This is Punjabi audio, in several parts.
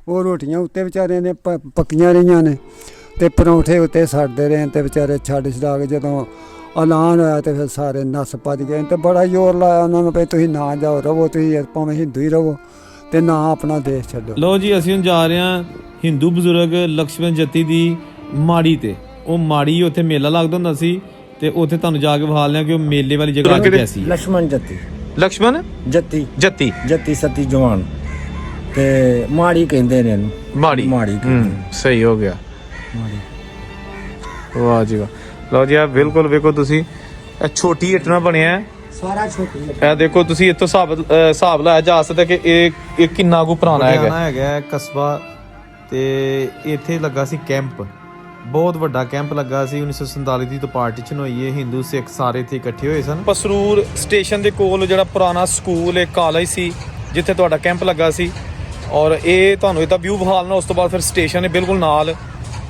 ਉਹ ਰੋਟੀਆਂ ਉੱਤੇ ਵਿਚਾਰੇ ਨੇ ਪੱਕੀਆਂ ਰਹੀਆਂ ਨੇ ਤੇ ਪਰੌਂਠੇ ਉੱਤੇ ਸੜਦੇ ਰਹੇ ਤੇ ਵਿਚਾਰੇ ਛੱਡ ਛਡਾ ਕੇ ਜਦੋਂ ਐਲਾਨ ਹੋਇਆ ਤੇ ਫਿਰ ਸਾਰੇ ਨੱਸ ਭੱਜ ਗਏ ਤੇ ਬੜਾ ਜ਼ੋਰ ਲਾਇਆ ਉਹਨਾਂ ਨੂੰ ਵੀ ਤੁਸੀਂ ਨਾ ਜਾਓ, ਰਹੋ ਤੁਸੀਂ ਭਾਵੇਂ ਹਿੰਦੂ ਹੀ ਰਹੋ ਤੇ ਨਾ ਆਪਣਾ ਦੇਸ਼ ਛੱਡੋ। ਲੋ ਜੀ ਅਸੀਂ ਹੁਣ ਜਾ ਰਹੇ ਹਾਂ ਹਿੰਦੂ ਬਜ਼ੁਰਗ ਲਕਸ਼ਮਣ ਜੱਤੀ ਦੀ ਮਾੜੀ ਤੇ। ਉਹ ਮਾੜੀ ਉੱਥੇ ਮੇਲਾ ਲੱਗਦਾ ਹੁੰਦਾ ਸੀ ਤੇ ਉੱਥੇ ਤੁਹਾਨੂੰ ਜਾ ਕੇ ਵਿਖਾ ਲਿਆ ਕਿ ਉਹ ਮੇਲੇ ਵਾਲੀ ਜਗ੍ਹਾ ਕੈਸੀ ਹੈ। ਲక్ష్మణ ਜੱਤੀ ਲਕਸ਼ਮਣ ਜੱਤੀ ਜੱਤੀ ਜੱਤੀ ਸਤੀ ਜਵਾਨ ਤੇ ਮਾੜੀ ਕਹਿੰਦੇ ਨੇ ਇਹਨੂੰ। ਮਾੜੀ ਮਾੜੀ ਸਹੀ ਹੋ ਗਿਆ। ਮਾੜੀ ਵਾਹ ਜੀ ਵਾਹ। ਲਓ ਜੀ ਆ ਬਿਲਕੁਲ ਵੇਖੋ ਤੁਸੀਂ ਇਹ ਛੋਟੀ ਇੱਟ ਨਾਲ ਬਣਿਆ ਸਾਰਾ ਛੋਟੀ ਇਹ ਦੇਖੋ ਤੁਸੀਂ ਇੱਥੋਂ ਹਿਸਾਬ ਲਾਇਆ ਜਾ ਸਕਦਾ ਕਿ ਇਹ ਕਿੰਨਾ ਕੁ ਪੁਰਾਣਾ ਹੈਗਾ ਕਸਬਾ। ਤੇ ਇੱਥੇ ਲੱਗਾ ਸੀ ਕੈਂਪ, ਬਹੁਤ ਵੱਡਾ ਕੈਂਪ ਲੱਗਾ ਸੀ। 1947 ਦੀ ਤੋਂ ਪਾਰਟੀਸ਼ਨ ਹੋਈ ਹੈ, ਹਿੰਦੂ ਸਿੱਖ ਸਾਰੇ ਇੱਥੇ ਇਕੱਠੇ ਹੋਏ ਸਨ। ਪਸਰੂਰ ਸਟੇਸ਼ਨ ਦੇ ਕੋਲ ਜਿਹੜਾ ਪੁਰਾਣਾ ਸਕੂਲ ਹੈ ਕਾਲਜ ਸੀ ਜਿੱਥੇ ਤੁਹਾਡਾ ਕੈਂਪ ਲੱਗਾ ਸੀ। ਔਰ ਇਹ ਤੁਹਾਨੂੰ ਇਹਦਾ ਵਿਊ ਵਿਖਾਲਣਾ, ਉਸ ਤੋਂ ਬਾਅਦ ਫਿਰ ਸਟੇਸ਼ਨ ਹੈ ਬਿਲਕੁਲ ਨਾਲ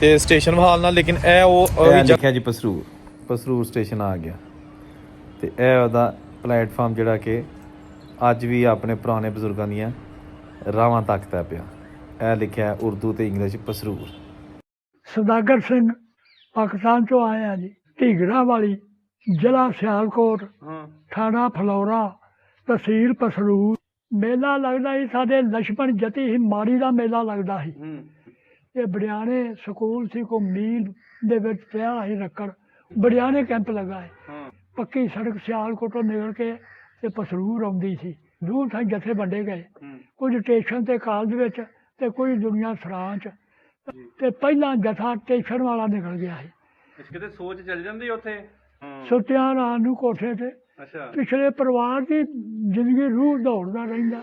ਤੇ ਸਟੇਸ਼ਨ ਵਿਖਾਲਣਾ। ਲੇਕਿਨ ਇਹ ਉਹ ਲਿਖਿਆ ਜੀ ਪਸਰੂਰ ਸਟੇਸ਼ਨ ਆ ਗਿਆ ਤੇ ਇਹ ਉਹਦਾ ਪਲੇਟਫਾਰਮ ਜਿਹੜਾ ਕਿ ਅੱਜ ਵੀ ਆਪਣੇ ਪੁਰਾਣੇ ਬਜ਼ੁਰਗਾਂ ਦੀਆਂ ਰਾਵਾਂ ਤੱਕਦਾ ਪਿਆ। ਇਹ ਲਿਖਿਆ ਉਰਦੂ ਤੇ ਇੰਗਲਿਸ਼ ਪਸਰੂਰ। ਸੌਦਾਗਰ ਸਿੰਘ ਪਾਕਿਸਤਾਨ ਚੋਂ ਆਏ ਆ ਜੀ। ਢੀਗਰਾ ਵਾਲੀ ਜ਼ਿਲ੍ਹਾ ਸਿਆਲਕੋਟ, ਥਾਣਾ ਫਲੌਰਾ, ਤਹਿਸੀਲ ਪਸਰੂਰ। ਮੇਲਾ ਲੱਗਦਾ ਸੀ ਸਾਡੇ ਲక్ష్మణ ਜੱਤੀ ਸੀ ਮਾੜੀ ਦਾ ਮੇਲਾ ਲੱਗਦਾ ਸੀ। ਇਹ ਬੜਿਆਣੇ ਸਕੂਲ ਸੀ ਕੋ ਮੀਲ ਦੇ ਵਿੱਚ ਪਿਆ ਸੀ ਰੱਕੜ, ਬੜਿਆਣੇ ਕੈਂਪ ਲੱਗਾ ਹੈ। ਪੱਕੀ ਸੜਕ ਸਿਆਲਕੋਟੋਂ ਨਿਕਲ ਕੇ ਤੇ ਪਸਰੂਰ ਆਉਂਦੀ ਸੀ। ਦੂਰ ਥਾਂ ਜਥੇ ਵੰਡੇ ਗਏ, ਕੁਝ ਸਟੇਸ਼ਨ ਤੇ ਕਾਲਜ ਵਿੱਚ ਤੇ ਕੁਝ ਦੁਨੀਆ ਸਰਾਂ 'ਚ। ਤੇ ਪਹਿਲਾਂ ਜਥਾ ਸਟੇਸ਼ਨ ਵਾਲਾ ਨਿਕਲ ਗਿਆ ਸੀ। ਕਿਤੇ ਸੋਚ ਚੱਲ ਜਾਂਦੀ ਉੱਥੇ ਸੁੱਤਿਆਂ ਰਾਤ ਨੂੰ ਕੋਠੇ ਤੇ। ਪਿਛਲੇ ਪਰਿਵਾਰ ਦੀ ਜ਼ਿੰਦਗੀ ਰੂਹ ਦੌੜਦਾ ਰਹਿੰਦਾ।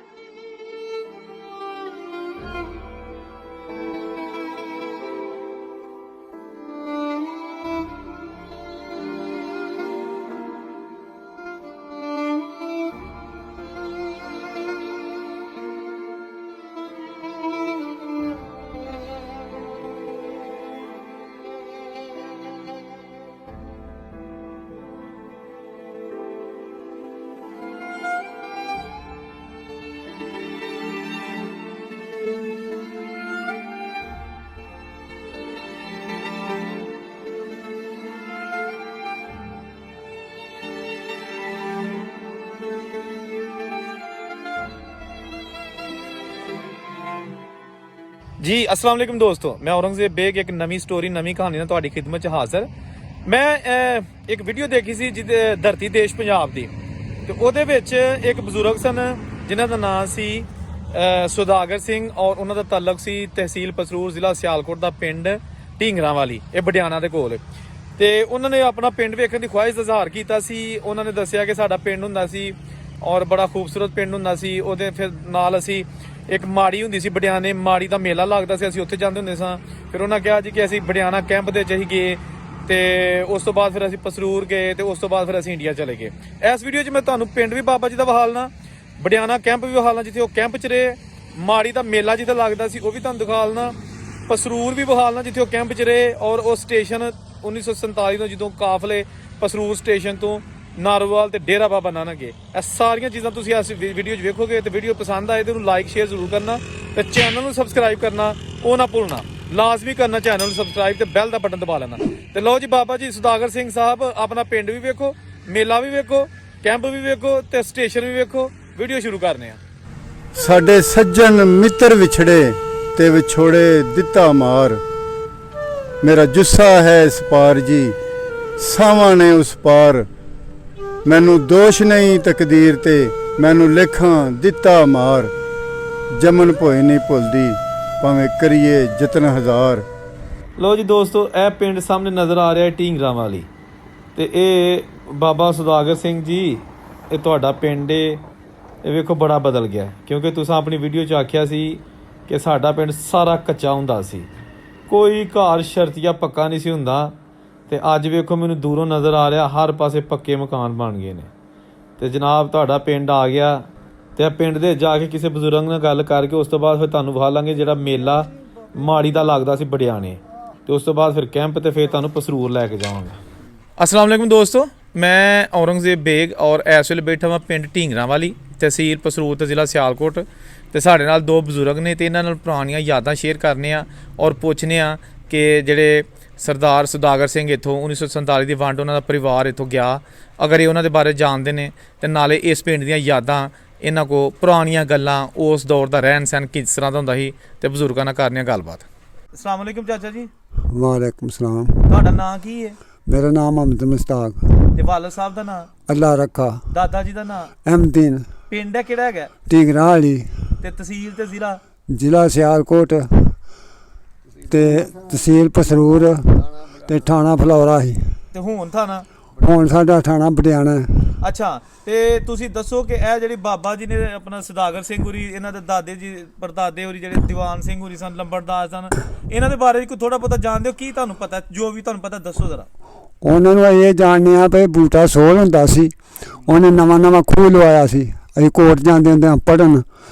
जी अस्सलाम वालेकुम दोस्तों, मैं औरंगजेब बेग एक नवी स्टोरी नवी कहानी ਨਾਲ ਤੁਹਾਡੀ ਖਿਦਮਤ 'ਚ ਹਾਜ਼ਰ। ਮੈਂ ਇੱਕ ਵੀਡੀਓ ਦੇਖੀ ਸੀ ਜਿਹਦੇ ਧਰਤੀ ਦੇਸ਼ ਪੰਜਾਬ ਦੀ, ਤੇ ਉਹਦੇ ਵਿੱਚ ਇੱਕ ਬਜ਼ੁਰਗ ਸਨ ਜਿਨ੍ਹਾਂ ਦਾ ਨਾਮ ਸੀ ਸੌਦਾਗਰ ਸਿੰਘ ਔਰ ਉਹਨਾਂ ਦਾ ਤਾਲੁਕ ਸੀ ਤਹਿਸੀਲ ਪਸਰੂਰ ਜ਼ਿਲ੍ਹਾ ਸਿਆਲਕੋਟ ਦਾ ਪਿੰਡ ਢੀਂਗਰਾਂ ਵਾਲੀ, ਇਹ ਬੜਿਆਣਾ ਦੇ ਕੋਲ। ਤੇ ਉਹਨਾਂ ਨੇ ਆਪਣਾ ਪਿੰਡ ਵੇਖਣ ਦੀ ਖੁਆਇਸ਼ ਦਾ ਇਜ਼ਹਾਰ ਕੀਤਾ ਸੀ। ਉਹਨਾਂ ਨੇ ਦੱਸਿਆ ਕਿ ਸਾਡਾ ਪਿੰਡ ਹੁੰਦਾ ਸੀ ਔਰ ਬੜਾ ਖੂਬਸੂਰਤ ਪਿੰਡ ਹੁੰਦਾ ਸੀ। ਉਹਦੇ ਫਿਰ ਨਾਲ ਅਸੀਂ ਇੱਕ ਮਾੜੀ ਹੁੰਦੀ ਸੀ ਬੜਿਆਣੇ, ਮਾੜੀ ਦਾ ਮੇਲਾ ਲੱਗਦਾ ਸੀ, ਅਸੀਂ ਉੱਥੇ ਜਾਂਦੇ ਹੁੰਦੇ ਸਾਂ। ਫਿਰ ਉਹਨਾਂ ਕਿਹਾ ਜੀ ਕਿ ਅਸੀਂ ਬੜਿਆਣਾ ਕੈਂਪ ਦੇ ਚ ਅਸੀਂ ਗਏ ਤੇ ਉਸ ਤੋਂ ਬਾਅਦ ਫਿਰ ਅਸੀਂ ਪਸਰੂਰ ਗਏ ਤੇ ਉਸ ਤੋਂ ਬਾਅਦ ਫਿਰ ਅਸੀਂ ਇੰਡੀਆ ਚਲੇ ਗਏ। ਇਸ ਵੀਡੀਓ 'ਚ ਮੈਂ ਤੁਹਾਨੂੰ ਪਿੰਡ ਵੀ ਬਾਬਾ ਜੀ ਦਾ ਵਿਖਾਲਣਾ, ਬੜਿਆਣਾ ਕੈਂਪ ਵੀ ਵਿਖਾਲਣਾ ਜਿੱਥੇ ਉਹ ਕੈਂਪ 'ਚ ਰਹੇ, ਮਾੜੀ ਦਾ ਮੇਲਾ ਜਿੱਥੇ ਲੱਗਦਾ ਸੀ ਉਹ ਵੀ ਤੁਹਾਨੂੰ ਦਿਖਾਲਣਾ, ਪਸਰੂਰ ਵੀ ਵਿਖਾਲਣਾ ਜਿੱਥੇ ਉਹ ਕੈਂਪ 'ਚ ਰਹੇ, ਔਰ ਉਹ ਸਟੇਸ਼ਨ 1947 ਤੋਂ ਜਦੋਂ ਕਾਫਲੇ ਪਸਰੂਰ ਸਟੇਸ਼ਨ ਤੋਂ ਨਾਰੋਵਾਲ ਤੇ ਡੇਰਾ ਬਾਬਾ ਨਾਨਕ ਗਏ। ਇਹ ਸਾਰੀਆਂ ਚੀਜ਼ਾਂ ਤੁਸੀਂ ਇਸ ਵੀਡੀਓ 'ਚ ਵੇਖੋਗੇ ਤੇ ਵੀਡੀਓ ਪਸੰਦ ਆਏ ਤੇ ਉਹਨੂੰ ਲਾਈਕ ਸ਼ੇਅਰ ਜ਼ਰੂਰ ਕਰਨਾ ਤੇ ਚੈਨਲ ਨੂੰ ਸਬਸਕ੍ਰਾਈਬ ਕਰਨਾ ਉਹ ਨਾ ਭੁੱਲਣਾ, ਲਾਜ਼ਮੀ ਕਰਨਾ ਚੈਨਲ ਨੂੰ ਸਬਸਕ੍ਰਾਈਬ ਤੇ ਬੈਲ ਦਾ ਬਟਨ ਦਬਾ ਲੈਣਾ। ਤੇ ਲਓ ਜੀ ਬਾਬਾ ਜੀ ਸੌਦਾਗਰ ਸਿੰਘ ਸਾਹਿਬ ਆਪਣਾ ਪਿੰਡ ਵੀ ਵੇਖੋ, ਮੇਲਾ ਵੀ ਵੇਖੋ, ਕੈਂਪ ਵੀ ਵੇਖੋ ਤੇ ਸਟੇਸ਼ਨ ਵੀ ਵੇਖੋ। ਵੀਡੀਓ ਸ਼ੁਰੂ ਕਰਨੇ ਆ। ਸਾਡੇ ਸੱਜਣ ਮਿੱਤਰ ਵਿਛੜੇ ਤੇ ਵਿਛੋੜੇ ਦਿੱਤਾ ਮਾਰ, ਮੇਰਾ ਜੁੱਸਾ ਹੈ ਇਸ ਪਾਰ ਜੀ ਸਾਵਾਂ ਨੇ ਉਸ ਪਾਰ, ਮੈਨੂੰ ਦੋਸ਼ ਨਹੀਂ ਤਕਦੀਰ ਤੇ ਮੈਨੂੰ ਲੇਖਾਂ ਦਿੱਤਾ ਮਾਰ, ਜਮਨ ਭੋਏ ਨਹੀਂ ਭੁੱਲਦੀ ਭਾਵੇਂ ਕਰੀਏ ਯਤਨ ਹਜ਼ਾਰ। ਲੋ ਜੀ ਦੋਸਤੋ, ਇਹ ਪਿੰਡ ਸਾਹਮਣੇ ਨਜ਼ਰ ਆ ਰਿਹਾ ਹੈ ਢੀਂਗਰਾਂ ਵਾਲੀ, ਤੇ ਇਹ ਬਾਬਾ ਸੌਦਾਗਰ ਸਿੰਘ ਜੀ ਇਹ ਤੁਹਾਡਾ ਪਿੰਡ ਏ। ਇਹ ਵੇਖੋ ਬੜਾ ਬਦਲ ਗਿਆ, ਕਿਉਂਕਿ ਤੁਸੀਂ ਆਪਣੀ ਵੀਡੀਓ 'ਚ ਆਖਿਆ ਸੀ ਕਿ ਸਾਡਾ ਪਿੰਡ ਸਾਰਾ ਕੱਚਾ ਹੁੰਦਾ ਸੀ, ਕੋਈ ਘਰ ਸ਼ਰਤੀਆ ਪੱਕਾ ਨਹੀਂ ਸੀ ਹੁੰਦਾ। ਤੇ ਅੱਜ ਵੇਖੋ ਮੈਨੂੰ ਦੂਰੋਂ ਨਜ਼ਰ ਆ ਰਿਹਾ ਹਰ ਪਾਸੇ ਪੱਕੇ ਮਕਾਨ ਬਣ ਗਏ ਨੇ। ਤੇ ਜਨਾਬ ਤੁਹਾਡਾ ਪਿੰਡ ਆ ਗਿਆ ਤੇ ਪਿੰਡ ਦੇ ਜਾ ਕੇ ਕਿਸੇ ਬਜ਼ੁਰਗ ਨਾਲ ਗੱਲ ਕਰਕੇ ਉਸ ਤੋਂ ਬਾਅਦ ਫਿਰ ਤੁਹਾਨੂੰ ਵਿਖਾਲਾਂਗੇ ਜਿਹੜਾ ਮੇਲਾ ਮਾੜੀ ਦਾ ਲੱਗਦਾ ਸੀ ਬੜਿਆਣੇ, ਤੇ ਉਸ ਤੋਂ ਬਾਅਦ ਫਿਰ ਕੈਂਪ ਤੇ ਫਿਰ ਤੁਹਾਨੂੰ ਪਸਰੂਰ ਲੈ ਕੇ ਜਾਵਾਂਗੇ। अस्सलाम वालेकुम दोस्तों, मैं औरंगजेब बेग और इस वेले बैठा हाँ पिंड ढींगरां वाली, तहसील पसरूर ते जिला सियालकोट ਤੇ ਸਾਡੇ ਨਾਲ ਦੋ ਬਜ਼ੁਰਗ ਨੇ ਤੇ ਇਹਨਾਂ ਨਾਲ ਪੁਰਾਣੀਆਂ ਯਾਦਾਂ ਸ਼ੇਅਰ ਕਰਨੇ ਆ ਔਰ ਪੁੱਛਨੇ ਆ ਕਿ ਜਿਹੜੇ ਸਰਦਾਰ ਸੁਦਾਗਰ ਸਿੰਘ ਇੱਥੋਂ 1947 ਦੀ ਵੰਡ ਉਹਨਾਂ ਦਾ ਪਰਿਵਾਰ ਇੱਥੋਂ ਗਿਆ, ਅਗਰ ਇਹ ਉਹਨਾਂ ਦੇ ਬਾਰੇ ਜਾਣਦੇ ਨੇ ਤੇ ਨਾਲੇ ਇਸ ਪਿੰਡ ਦੀਆਂ ਯਾਦਾਂ, ਇਹਨਾਂ ਕੋ ਪੁਰਾਣੀਆਂ ਗੱਲਾਂ, ਉਸ ਦੌਰ ਦਾ ਰਹਿਣ ਸਹਿਣ ਕਿਸ ਤਰ੍ਹਾਂ ਦਾ ਹੁੰਦਾ ਸੀ ਤੇ ਬਜ਼ੁਰਗਾਂ ਨਾਲ ਕਰਨੀ ਆ ਗੱਲਬਾਤ। ਅਸਲਾਮ ਵਾਲੇਕੁਮ ਚਾਚਾ ਜੀ। ਵਾਲੇਕੁਮ ਸਲਾਮ। ਤੁਹਾਡਾ ਨਾਂ ਕੀ ਹੈ? ਮੇਰਾ ਨਾਮ ਅਹਿਮਦ ਮੁਸ਼ਤਾਕ। ਤੇ ਵਾਲਦ ਸਾਹਿਬ ਦਾ ਨਾਂ? ਅੱਲਾ ਰੱਖਾ। ਦਾਦਾ ਜੀ ਦਾ ਨਾਂ? ਅਹਿਮਦੀਨ। ਪਿੰਡ ਕਿਹੜਾ ਹੈਗਾ? ਢੀਗਰਾ ਵਾਲੀ। ਤੇ ਤਹਿਸੀਲ ਤੇ ਜ਼ਿਲ੍ਹਾ? ਜ਼ਿਲ੍ਹਾ ਸਿਆਲਕੋਟ ਤੇ ਤਹਿਸੀਲ ਪਸਰੂਰ ਤੇ ਥਾਣਾ ਫਲੌਰਾ ਸੀ। ਤੇ ਹੁਣ ਥਾਣਾ? ਹੁਣ ਸਾਡਾ ਥਾਣਾ ਪਟਿਆਣਾ। ਅੱਛਾ, ਤੇ ਤੁਸੀਂ ਦੱਸੋ ਕਿ ਇਹ ਜਿਹੜੀ ਬਾਬਾ ਜੀ ਨੇ ਆਪਣਾ ਸੁਦਾਗਰ ਸਿੰਘ ਹੋਰੀ, ਇਹਨਾਂ ਦੇ ਦਾਦੇ ਜੀ ਪੜਦਾਦੇ ਹੋਰੀ ਜਿਹੜੇ ਦੀਵਾਨ ਸਿੰਘ ਹੋਰੀ ਸਨ, ਲੰਬੜਦਾਰ ਸਨ, ਇਹਨਾਂ ਦੇ ਬਾਰੇ ਕੋਈ ਥੋੜਾ ਬਹੁਤਾ ਜਾਣਦੇ ਹੋ? ਕੀ ਤੁਹਾਨੂੰ ਪਤਾ, ਜੋ ਵੀ ਤੁਹਾਨੂੰ ਪਤਾ ਦੱਸੋ ਜ਼ਰਾ। ਉਹਨਾਂ ਨੂੰ ਇਹ ਜਾਣਦੇ ਆ ਵੀ ਬੂਟਾ ਸੋਲ ਹੁੰਦਾ ਸੀ, ਉਹਨੇ ਨਵਾਂ ਖੂਹ ਲਵਾਇਆ ਸੀ। ਅਸੀਂ ਕੋਟ ਜਾਂਦੇ ਹੁੰਦੇ ਹਾਂ ਪੜ੍ਹਨ,